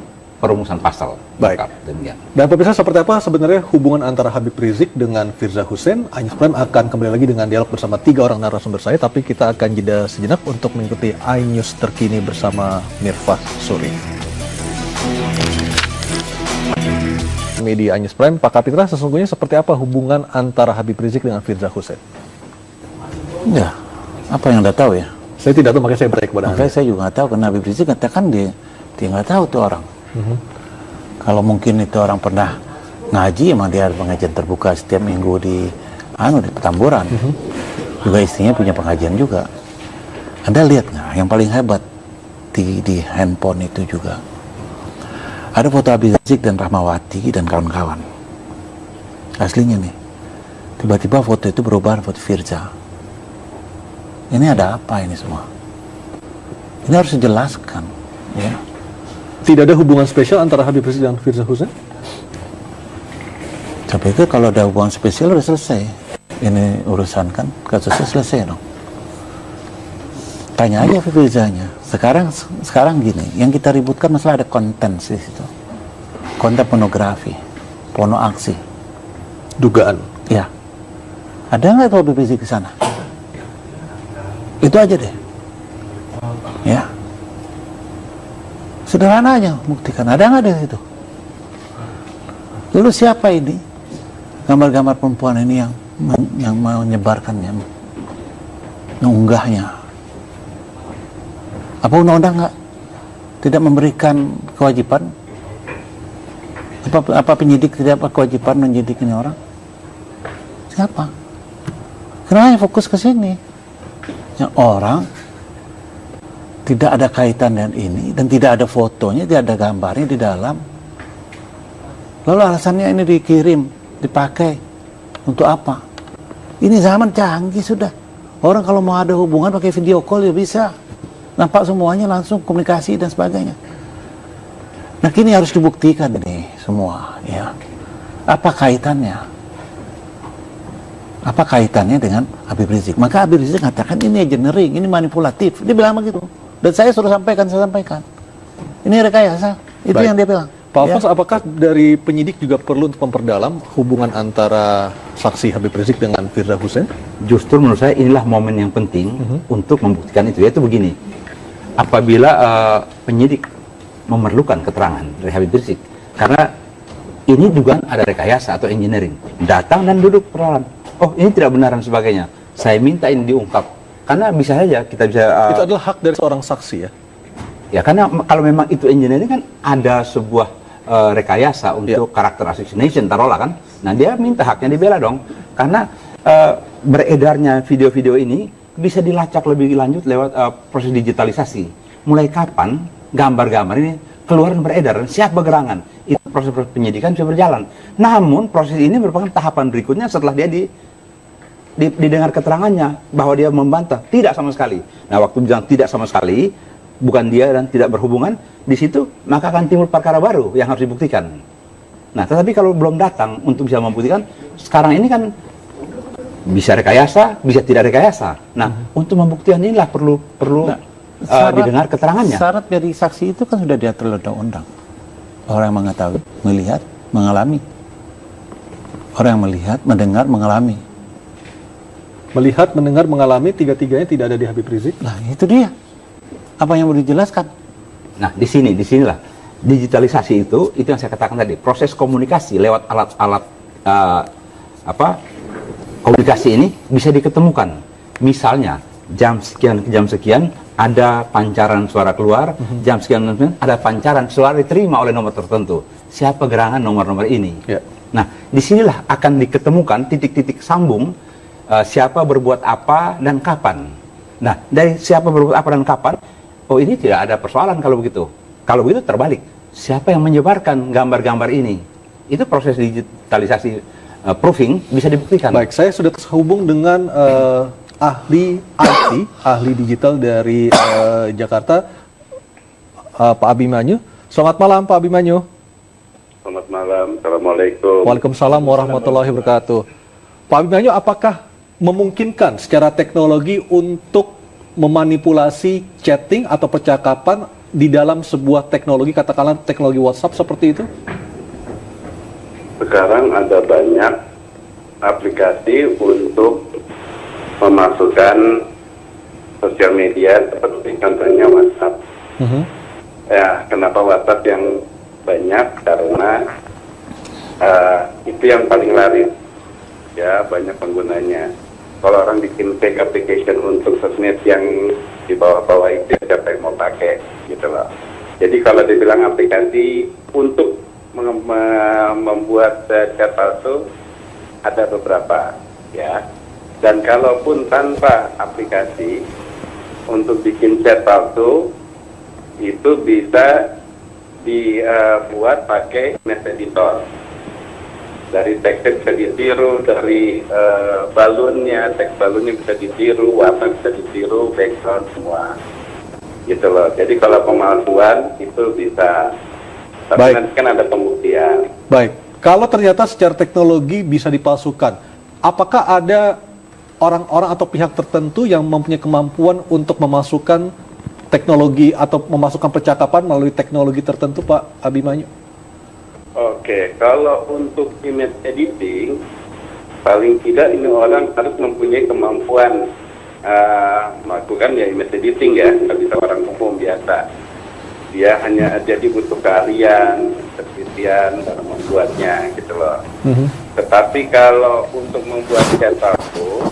perumusan pasal. Baik. Demikian. Dan pemirsa, seperti apa sebenarnya hubungan antara Habib Rizik dengan Firza Husein? iNews Prime akan kembali lagi dengan dialog bersama 3 orang narasumber saya, tapi kita akan jeda sejenak untuk mengikuti iNews terkini bersama Mirfah Suri. Media iNews Prime, Pak Kapitra, sesungguhnya seperti apa hubungan antara Habib Rizik dengan Firza Husein? Ya, apa yang Anda tahu ya? Saya tidak tahu, makanya saya bertanya kepada Anda. Makanya saya juga nggak tahu, karena Habib Rizik katakan dia nggak tahu tuh orang. Kalau mungkin itu orang pernah ngaji, emang dia ada pengajian terbuka setiap minggu di Petamburan. Juga istrinya punya pengajian juga. Anda lihat nggak? Yang paling hebat di handphone itu juga ada foto Habib Rizik dan Rahmawati dan kawan-kawan. Aslinya nih, tiba-tiba foto itu berubah foto Firza. Ini ada apa ini semua? Ini harus dijelaskan, ya. Tidak ada hubungan spesial antara Habib Rizik dan Firza Husein? Saya pikir kalau ada hubungan spesial udah selesai. Ini urusan kan, kasusnya selesai dong. Tanya aja Habib Rizanya. Sekarang gini, yang kita ributkan masalah ada konten di situ. Konten pornografi, porno aksi. Dugaan. Ya. Ada nggak itu Habib Rizik ke sana? Itu aja deh. Ya. Sederhana aja buktikan, ada nggak di situ? Lalu siapa ini gambar-gambar perempuan ini yang menyebarkannya, mengunggahnya? Apa undang-undang nggak tidak memberikan kewajiban? Apa penyidik tidak apa kewajiban menyidik ini orang? Siapa? Kenapa fokus ke sini? Yang orang tidak ada kaitan dengan ini dan tidak ada fotonya, tidak ada gambarnya di dalam. Lalu alasannya ini dikirim, dipakai untuk apa? Ini zaman canggih sudah. Orang kalau mau ada hubungan pakai video call ya bisa. Nampak semuanya langsung komunikasi dan sebagainya. Nah, kini harus dibuktikan ini semua, ya. Apa kaitannya? Apa kaitannya dengan Habib Rizik? Maka Habib Rizik mengatakan ini engineering, ini manipulatif. Dia bilang begitu. Dan saya suruh sampaikan, saya sampaikan. Ini rekayasa. Itu Baik. yang dia bilang. Pak Alfons, apakah dari penyidik juga perlu untuk memperdalam hubungan antara saksi Habib Rizik dengan Firza Husein? Justru menurut saya inilah momen yang penting untuk membuktikan itu, yaitu begini. Apabila penyidik memerlukan keterangan dari Habib Rizik, karena ini juga ada rekayasa atau engineering, datang dan duduk persoalan. Oh, ini tidak benar dan sebagainya. Saya minta ini diungkap. Karena bisa saja kita bisa... Itu adalah hak dari seorang saksi, ya? Ya, karena kalau memang itu engineering kan ada sebuah rekayasa untuk karakter assassination, taruhlah kan. Nah, dia minta haknya dibela dong. Karena beredarnya video-video ini bisa dilacak lebih lanjut lewat proses digitalisasi. Mulai kapan gambar-gambar ini keluar dan beredar dan siap bergerangan, itu proses penyidikan bisa berjalan. Namun proses ini merupakan tahapan berikutnya setelah dia didengar keterangannya bahwa dia membantah tidak sama sekali. Nah, waktu bilang tidak sama sekali, bukan dia dan tidak berhubungan, di situ maka akan timbul perkara baru yang harus dibuktikan. Nah, tetapi kalau belum datang untuk bisa membuktikan, sekarang ini kan bisa rekayasa, bisa tidak rekayasa. Nah, untuk pembuktian inilah perlu didengar keterangannya. Syarat dari saksi itu kan sudah diatur oleh undang-undang. Orang yang mengetahui, melihat, mengalami. Orang yang melihat, mendengar, mengalami. Melihat, mendengar, mengalami, tiga-tiganya tidak ada di Habib Rizik. Nah, itu dia. Apa yang mau dijelaskan? Nah, disinilah digitalisasi itu yang saya katakan tadi, proses komunikasi lewat alat-alat komunikasi ini bisa diketemukan. Misalnya jam sekian ke jam sekian ada pancaran suara keluar, jam sekian ada pancaran suara diterima oleh nomor tertentu. Siapa gerangan nomor-nomor ini? Nah, disinilah akan diketemukan titik-titik sambung siapa berbuat apa dan kapan. Nah, dari siapa berbuat apa dan kapan, oh ini tidak ada persoalan kalau begitu. Kalau begitu terbalik, siapa yang menyebarkan gambar-gambar ini? Itu proses digitalisasi proofing bisa dibuktikan. Baik, saya sudah terhubung dengan ahli IT, ahli digital dari Jakarta, Pak Abimanyu. Selamat malam, Pak Abimanyu. Selamat malam, Assalamualaikum. Waalaikumsalam warahmatullahi wabarakatuh. Pak Abimanyu, apakah memungkinkan secara teknologi untuk memanipulasi chatting atau percakapan di dalam sebuah teknologi, katakanlah teknologi WhatsApp seperti itu? Sekarang ada banyak aplikasi untuk memasukkan sosial media seperti contohnya WhatsApp. Ya, kenapa WhatsApp yang banyak? Karena itu yang paling laris. Ya, banyak penggunanya. Kalau orang bikin fake application untuk sosmed yang di bawah-bawah itu, siapa yang mau pakai, gitu loh. Jadi kalau dibilang aplikasi untuk membuat chat palsu, ada beberapa, ya. Dan kalaupun tanpa aplikasi untuk bikin chat palsu, itu bisa dibuat pakai image editor. Dari teksnya bisa ditiru, dari balonnya, teks balonnya bisa ditiru, warna bisa ditiru, background semua, gitu loh. Jadi kalau pemalsuan itu bisa, tapi nanti kan ada pembuktian. Baik, kalau ternyata secara teknologi bisa dipalsukan, apakah ada orang-orang atau pihak tertentu yang mempunyai kemampuan untuk memasukkan teknologi atau memasukkan percakapan melalui teknologi tertentu, Pak Abimanyu? Oke, kalau untuk image editing, paling tidak ini orang harus mempunyai kemampuan melakukan ya image editing ya, nggak bisa orang umum biasa. Dia hanya jadi butuh keahlian, ketelitian dalam membuatnya gitu loh. Tetapi kalau untuk membuat chat palsu,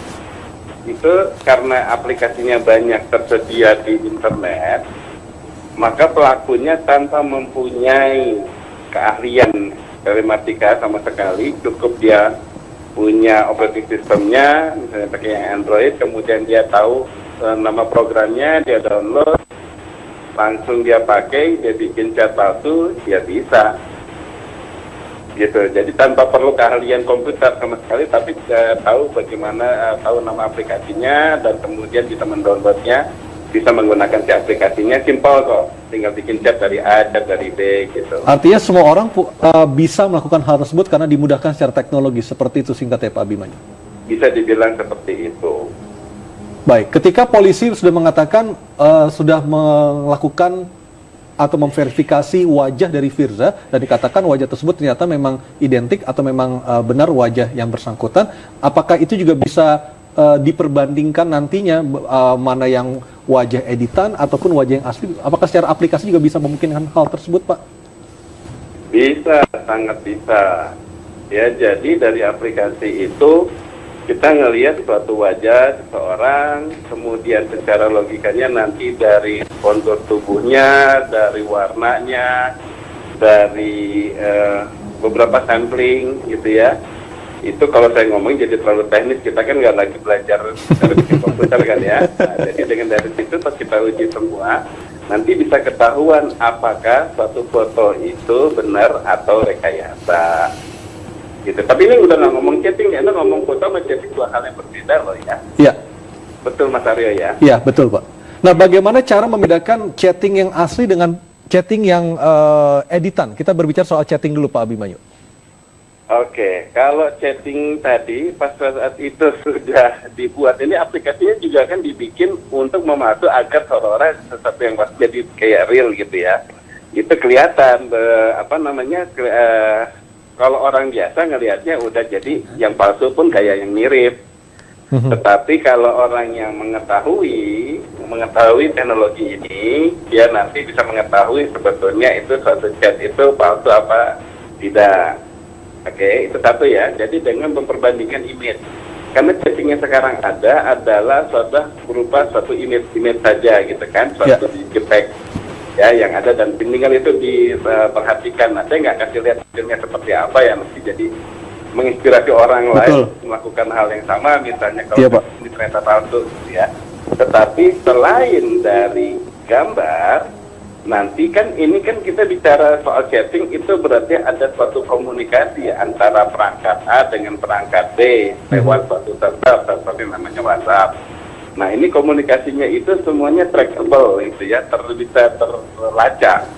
itu karena aplikasinya banyak tersedia di internet, maka pelakunya tanpa mempunyai keahlian telematika sama sekali, cukup dia punya operating sistemnya, misalnya pakai yang Android, kemudian dia tahu nama programnya, dia download, langsung dia pakai, dia bikin chat palsu, dia bisa. Gitu. Jadi tanpa perlu keahlian komputer sama sekali, tapi tahu bagaimana, tahu nama aplikasinya, dan kemudian bisa mendownloadnya, bisa menggunakan si aplikasinya, simpel kok. Tinggal bikin chat dari A, chat dari B, gitu. Artinya semua orang bisa melakukan hal tersebut karena dimudahkan secara teknologi, seperti itu singkatnya Pak Abimanyu? Bisa dibilang seperti itu. Baik, ketika polisi sudah mengatakan sudah melakukan atau memverifikasi wajah dari Firza dan dikatakan wajah tersebut ternyata memang identik atau memang benar wajah yang bersangkutan, apakah itu juga bisa diperbandingkan nantinya mana yang wajah editan ataupun wajah yang asli? Apakah secara aplikasi juga bisa memungkinkan hal tersebut, Pak? Bisa, sangat bisa. Ya, jadi dari aplikasi itu kita ngelihat suatu wajah seseorang, kemudian secara logikanya nanti dari kontur tubuhnya, dari warnanya, dari beberapa sampling gitu ya. Itu kalau saya ngomong jadi terlalu teknis, kita kan nggak lagi belajar dari komputer kan ya. Nah, jadi dengan dari situ pas kita uji semua, nanti bisa ketahuan apakah suatu foto itu benar atau rekayasa. Gitu. Tapi ini udah nggak ngomong chatting ya, ngomong foto sama chatting dua hal yang berbeda loh ya. Iya. Betul Mas Aryo ya? Iya, betul Pak. Nah, bagaimana cara membedakan chatting yang asli dengan chatting yang editan? Kita berbicara soal chatting dulu Pak Abimanyu. Oke, kalau chatting tadi pas saat itu sudah dibuat, ini aplikasinya juga kan dibikin untuk membantu agar seolah-olah sesuatu yang pas jadi kayak real gitu ya. Itu kelihatan kalau orang biasa ngelihatnya udah jadi yang palsu pun kayak yang mirip. Tetapi kalau orang yang mengetahui teknologi ini, dia nanti bisa mengetahui sebetulnya itu suatu chat itu palsu apa tidak. Oke, itu satu ya. Jadi dengan memperbandingkan image, karena chattingnya sekarang adalah berupa suatu image saja gitu kan, suatu JPEG ya yang ada, dan tinggal itu diperhatikan. Nah, saya nggak kasih lihat hasilnya seperti apa ya, mesti jadi menginspirasi orang lain melakukan hal yang sama, misalnya kalau ini ternyata palsu gitu ya. Tetapi selain dari gambar, nanti kan ini kan kita bicara soal chatting, itu berarti ada suatu komunikasi antara perangkat A dengan perangkat B lewat suatu server namanya WhatsApp. Nah, ini komunikasinya itu semuanya trackable gitu ya, bisa terlacak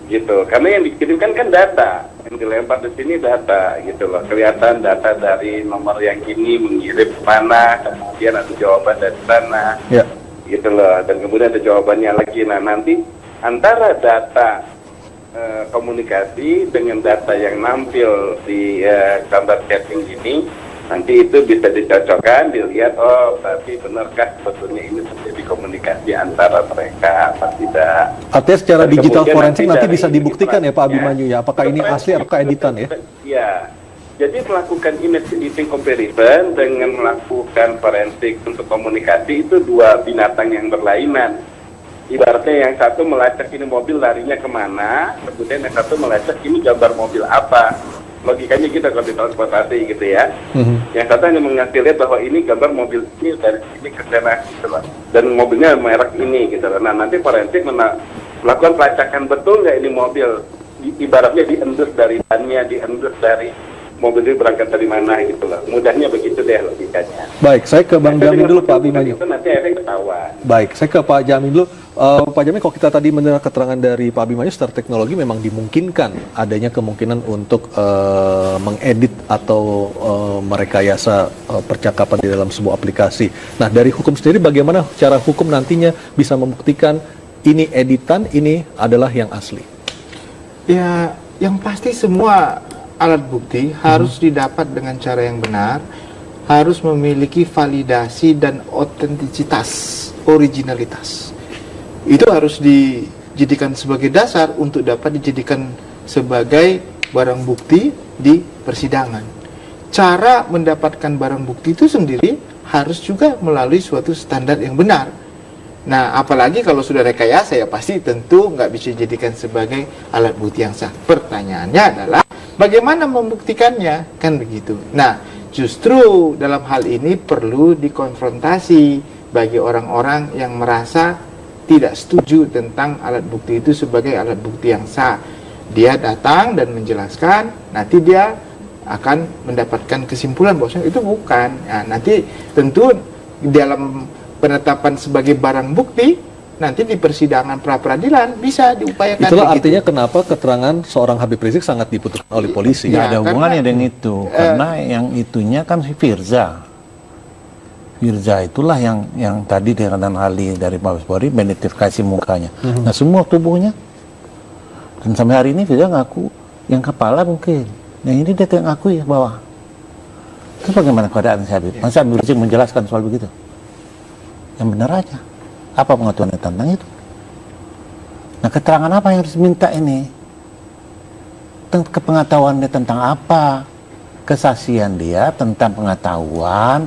gitu. Karena yang dikirimkan kan data, yang dilempar di sini data gitu loh. Kelihatan data dari nomor yang ini mengirim kemana, kemudian ada jawaban dari sana gitu loh, dan kemudian ada jawabannya lagi. Nah, nanti antara data komunikasi dengan data yang nampil di gambar chatting ini, nanti itu bisa dicocokkan, dilihat, oh tapi benarkah sebetulnya ini terjadi komunikasi antara mereka apa tidak. Artinya secara digital forensik nanti bisa dibuktikan ya Pak Abimanyu ya, apakah ini asli atau editan ya? Ya, jadi melakukan image editing comparison dengan melakukan forensik untuk komunikasi itu dua binatang yang berlainan. Ibaratnya yang satu melacak ini mobil larinya kemana, kemudian yang satu melacak ini gambar mobil apa. Logikanya kita kalau di transportasi gitu ya. Yang satu hanya mengasih lihat bahwa ini gambar mobil ini dari sini ke sana gitu loh. Dan mobilnya merek ini gitu loh. Nah, nanti forensik melakukan pelacakan betul nggak ini mobil. Ibaratnya diendus dari bannya, diendus dari mobil itu berangkat dari mana gitu loh. Mudahnya begitu deh logikanya. Baik, saya ke Bang Jamin dulu Pak Abimanyu. Itu nanti akhirnya ketahuan. Baik, saya ke Pak Jamin dulu. Pak Jamin, kalau kita tadi mendengar keterangan dari Pak Abimanyu, secara teknologi memang dimungkinkan adanya kemungkinan untuk mengedit atau merekayasa percakapan di dalam sebuah aplikasi. Nah, dari hukum sendiri bagaimana cara hukum nantinya bisa membuktikan ini editan, ini adalah yang asli? Ya, yang pasti semua alat bukti harus didapat dengan cara yang benar, harus memiliki validasi dan otentisitas, originalitas. Itu harus dijadikan sebagai dasar untuk dapat dijadikan sebagai barang bukti di persidangan. Cara mendapatkan barang bukti itu sendiri harus juga melalui suatu standar yang benar. Nah, apalagi kalau sudah rekayasa ya pasti tentu nggak bisa dijadikan sebagai alat bukti yang sah. Pertanyaannya adalah bagaimana membuktikannya, kan begitu. Nah, justru dalam hal ini perlu dikonfrontasi bagi orang-orang yang merasa tidak setuju tentang alat bukti itu sebagai alat bukti yang sah. Dia datang dan menjelaskan, nanti dia akan mendapatkan kesimpulan bahwa itu bukan. Nah, nanti tentu dalam penetapan sebagai barang bukti, nanti di persidangan pra-peradilan bisa diupayakan. Itulah artinya kenapa keterangan seorang Habib Rizik sangat dibutuhkan oleh polisi. Ya, ada hubungannya dengan itu, karena yang itunya kan si Firza. Firza itulah yang tadi dengan ahli dari Mabes Polri mengidentifikasi mukanya. Nah, semua tubuhnya. Dan sampai hari ini Firza ngaku yang kepala mungkin, yang ini dia yang ngaku ya bawah. Terus bagaimana keadaan si Habib? Masa Habib Rizik menjelaskan soal begitu? Yang benar aja. Apa pengetahuannya tentang itu? Nah, keterangan apa yang harus minta ini? Kepengetahuannya tentang apa? Kesaksian dia tentang pengetahuan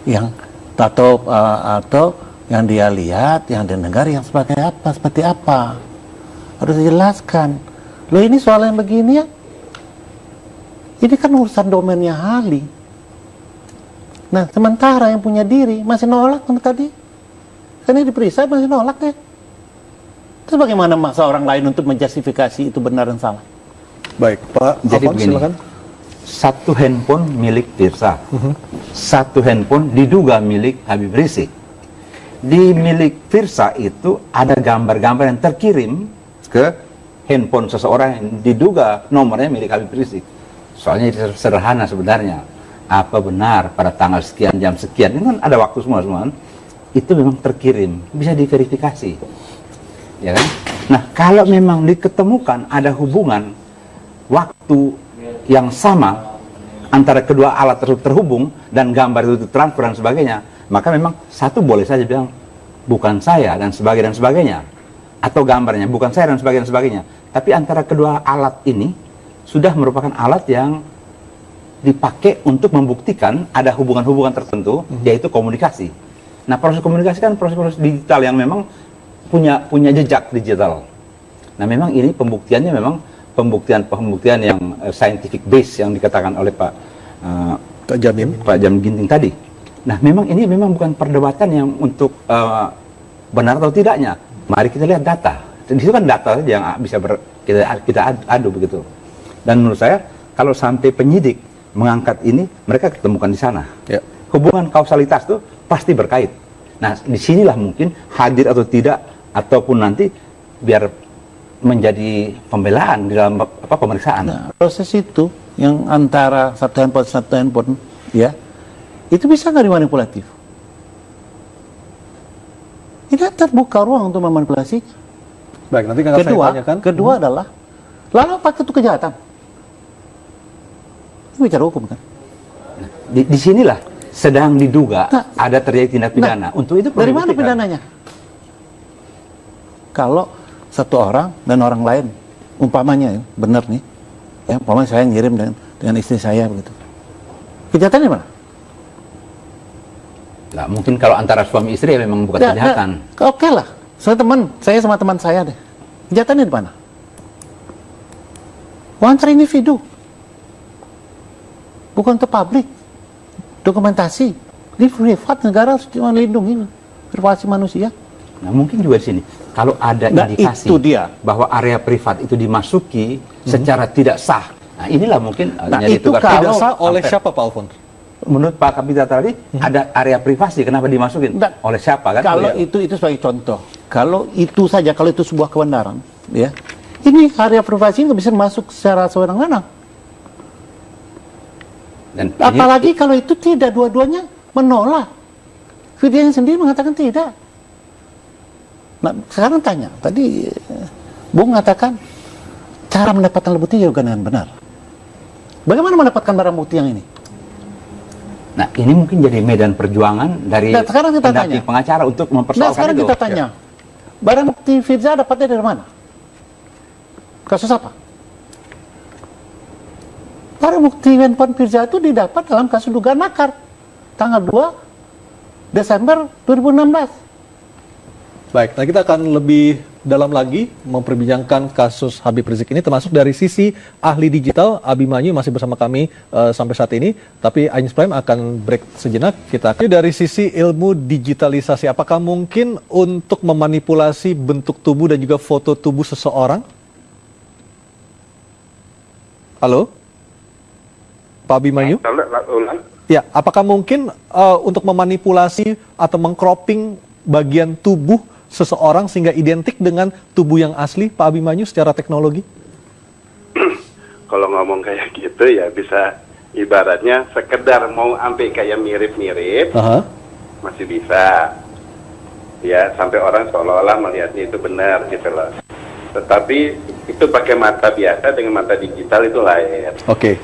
yang atau yang dia lihat, yang dia dengar, yang seperti apa? Harus dijelaskan. Loh, ini soal yang begini ya? Ini kan urusan domainnya ahli. Nah, sementara yang punya diri masih nolak kan tadi. Karena diperiksa masih nolak ya. Terus bagaimana maksa orang lain untuk menjustifikasi itu benar dan salah? Baik, Pak. Jadi Afan, begini, silakan. Satu handphone milik Firza, satu handphone diduga milik Habib Rizik. Di milik Firza itu ada gambar-gambar yang terkirim ke handphone seseorang yang diduga nomornya milik Habib Rizik. Soalnya itu sederhana sebenarnya. Apa benar pada tanggal sekian, jam sekian, ini kan ada waktu semua kan? Itu memang terkirim, bisa diverifikasi, ya kan? Nah, kalau memang diketemukan ada hubungan waktu yang sama antara kedua alat tersebut terhubung dan gambar itu transfer dan sebagainya, maka memang satu boleh saja bilang bukan saya dan sebagainya, atau gambarnya bukan saya dan sebagainya. Tapi antara kedua alat ini sudah merupakan alat yang dipakai untuk membuktikan ada hubungan-hubungan tertentu, yaitu komunikasi. Nah, proses komunikasi kan proses digital yang memang punya jejak digital. Nah, memang ini pembuktiannya memang pembuktian yang scientific base yang dikatakan oleh Pak Jamin Ginting tadi. Nah, memang ini memang bukan perdebatan yang untuk benar atau tidaknya. Mari kita lihat data. Di situ kan data yang bisa kita adu begitu. Dan menurut saya kalau sampai penyidik mengangkat ini, mereka ketemukan di sana. Ya. Hubungan kausalitas itu pasti berkait. Nah, disinilah mungkin hadir atau tidak, ataupun nanti biar menjadi pembelaan di dalam pemeriksaan. Nah, proses itu yang antara satu handphone, ya, itu bisa nggak dimanipulatif? Tidak terbuka ruang untuk memanipulasi. Baik, nanti akan saya tanyakan. Kedua adalah, lalu apa itu kejahatan? Ini bicara hukum kan? Di sinilah sedang diduga ada terjadi tindak pidana. Untuk itu dari mana pidananya? Kalau satu orang dan orang lain, umpamanya benar nih, ya, umpamanya saya ngirim dengan istri saya begitu. Kejahatannya mana? Nah, mungkin kalau antara suami istri ya memang bukan kejahatan. Oke lah, saya sama teman saya deh. Kejahatannya di mana? Antar individu. Bukan untuk publik. Dokumentasi. Di privat, negara harus melindungi privasi manusia. Nah, mungkin juga di sini kalau ada indikasi bahwa area privat itu dimasuki secara tidak sah. Nah, inilah mungkin itu tidak sah oleh siapa, Pak Alfons? Menurut Pak Kapitra tadi ada area privasi, kenapa dimasukin? Oleh siapa kan? Kalau itu sebagai contoh. Kalau itu saja, kalau itu sebuah kebenaran, ya. Ini area privasi nggak bisa masuk secara sewenang-wenang. Dan apalagi kalau itu tidak, dua-duanya menolak. Videonya sendiri mengatakan tidak. Nah, sekarang tanya, tadi Bung mengatakan cara mendapatkan alat bukti juga dengan benar. Bagaimana mendapatkan barang bukti yang ini? Nah, ini mungkin jadi medan perjuangan dari pengacara untuk mempersoalkan itu. Nah, sekarang kita tanya, barang bukti Firza dapatnya dari mana? Kasus apa? Barang bukti handphone Firza itu didapat dalam kasus dugaan makar tanggal 2 Desember 2016. Baik, nah kita akan lebih dalam lagi memperbincangkan kasus Habib Rizik ini, termasuk dari sisi ahli digital. Abimanyu masih bersama kami sampai saat ini, tapi Anies Prime akan break sejenak. Kita dari sisi ilmu digitalisasi, apakah mungkin untuk memanipulasi bentuk tubuh dan juga foto tubuh seseorang? Halo? Pak Abimanyu? Ya, apakah mungkin untuk memanipulasi atau mengcropping bagian tubuh seseorang sehingga identik dengan tubuh yang asli, Pak Abimanyu, secara teknologi? Kalau ngomong kayak gitu ya bisa ibaratnya sekedar mau sampai kayak mirip-mirip, masih bisa. Ya, sampai orang seolah-olah melihatnya itu benar gitu loh. Tetapi itu pakai mata biasa dengan mata digital itu lain. Oke.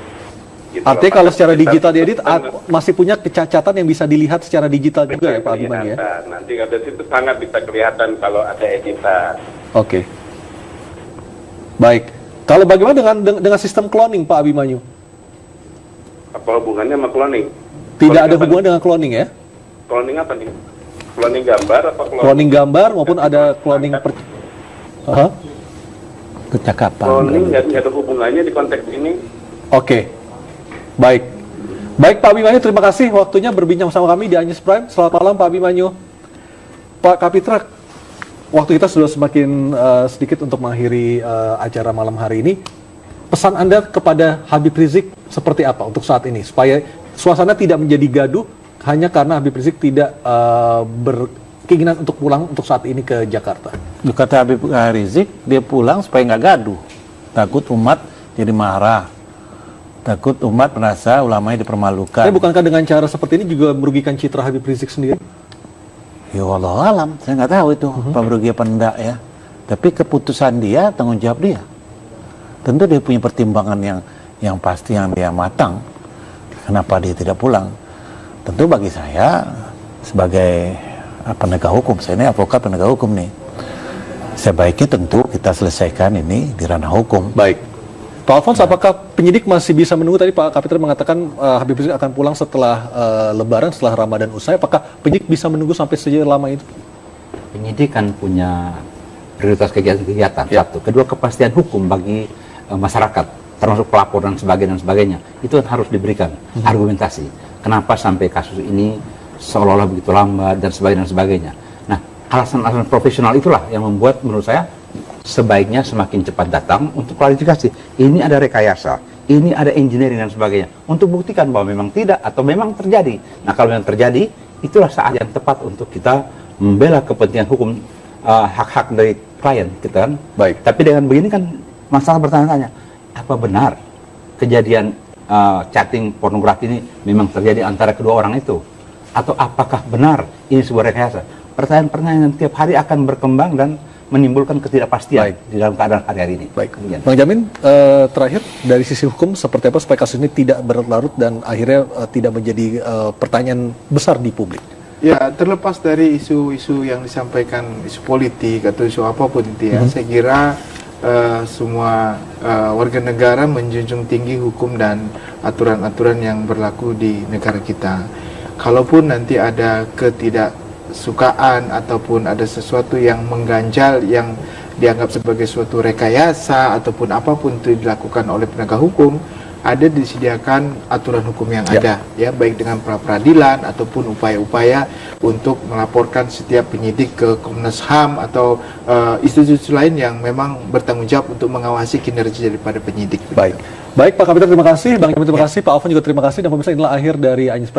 Gitu. Artinya kalau secara digital diedit masih punya kecacatan yang bisa dilihat secara digital juga ya Pak Abimanyu ya? Nanti kalau itu sangat bisa kelihatan kalau ada editan. Oke. Baik. Kalau bagaimana dengan sistem cloning Pak Abimanyu? Apa hubungannya sama cloning? Tidak ada hubungan dengan cloning ya? Cloning apa nih? Cloning gambar apa cloning gambar maupun ada cloning percakapan. Cloning nggak ada hubungannya di konteks ini. Oke. Baik Pak Abimanyu, terima kasih waktunya berbincang sama kami di Anies Prime. Selamat malam Pak Abimanyu. Pak Kapitra, waktu kita sudah semakin sedikit untuk mengakhiri acara malam hari ini. Pesan Anda kepada Habib Rizik seperti apa untuk saat ini, supaya suasana tidak menjadi gaduh hanya karena Habib Rizik tidak berkeinginan untuk pulang untuk saat ini ke Jakarta? Kata Habib Rizik, dia pulang supaya nggak gaduh, takut umat jadi marah. Takut umat merasa ulamanya dipermalukan. Tapi bukankah dengan cara seperti ini juga merugikan citra Habib Rizik sendiri? Ya Allah alam, saya nggak tahu itu apa merugi apa enggak ya. Tapi keputusan dia, tanggung jawab dia. Tentu dia punya pertimbangan yang pasti, yang dia matang. Kenapa dia tidak pulang? Tentu bagi saya sebagai penegak hukum, saya ini advokat penegak hukum nih. Sebaiknya tentu kita selesaikan ini di ranah hukum. Baik. Pak Alfons, apakah penyidik masih bisa menunggu? Tadi Pak Kapiter mengatakan Habib Rizik akan pulang setelah Lebaran, setelah Ramadan usai. Apakah penyidik bisa menunggu sampai selama itu? Penyidik kan punya prioritas kegiatan, satu. Kedua, kepastian hukum bagi masyarakat, termasuk pelapor dan sebagainya. Itu harus diberikan argumentasi. Kenapa sampai kasus ini seolah-olah begitu lambat dan sebagainya. Nah, alasan-alasan profesional itulah yang membuat menurut saya sebaiknya semakin cepat datang untuk klarifikasi. Ini ada rekayasa, ini ada engineering dan sebagainya. Untuk buktikan bahwa memang tidak atau memang terjadi. Nah, kalau memang terjadi, itulah saat yang tepat untuk kita membela kepentingan hukum, hak-hak dari klien kita kan. Baik. Tapi dengan begini kan masalah bertanya-tanya, apa benar kejadian chatting pornografi ini memang terjadi antara kedua orang itu? Atau apakah benar ini sebuah rekayasa? Pertanyaan-pertanyaan yang tiap hari akan berkembang dan menimbulkan ketidakpastian di dalam keadaan hari-hari ini. Baik. Bang Jamin, terakhir dari sisi hukum seperti apa supaya kasus ini tidak berlarut dan akhirnya tidak menjadi pertanyaan besar di publik? Ya, terlepas dari isu-isu yang disampaikan, isu politik atau isu apapun itu ya, saya kira semua warga negara menjunjung tinggi hukum dan aturan-aturan yang berlaku di negara kita. Kalaupun nanti ada ketidaksukaan ataupun ada sesuatu yang mengganjal yang dianggap sebagai suatu rekayasa ataupun apapun itu dilakukan oleh penegak hukum, ada disediakan aturan hukum yang ada ya, baik dengan pra-peradilan ataupun upaya-upaya untuk melaporkan setiap penyidik ke Komnas HAM atau institusi lain yang memang bertanggung jawab untuk mengawasi kinerja daripada penyidik. Baik. Baik Pak Kapiter, terima kasih. Bang Jamin, terima kasih. Pak Alfon juga terima kasih. Dan pemirsa, inilah akhir dari Anyus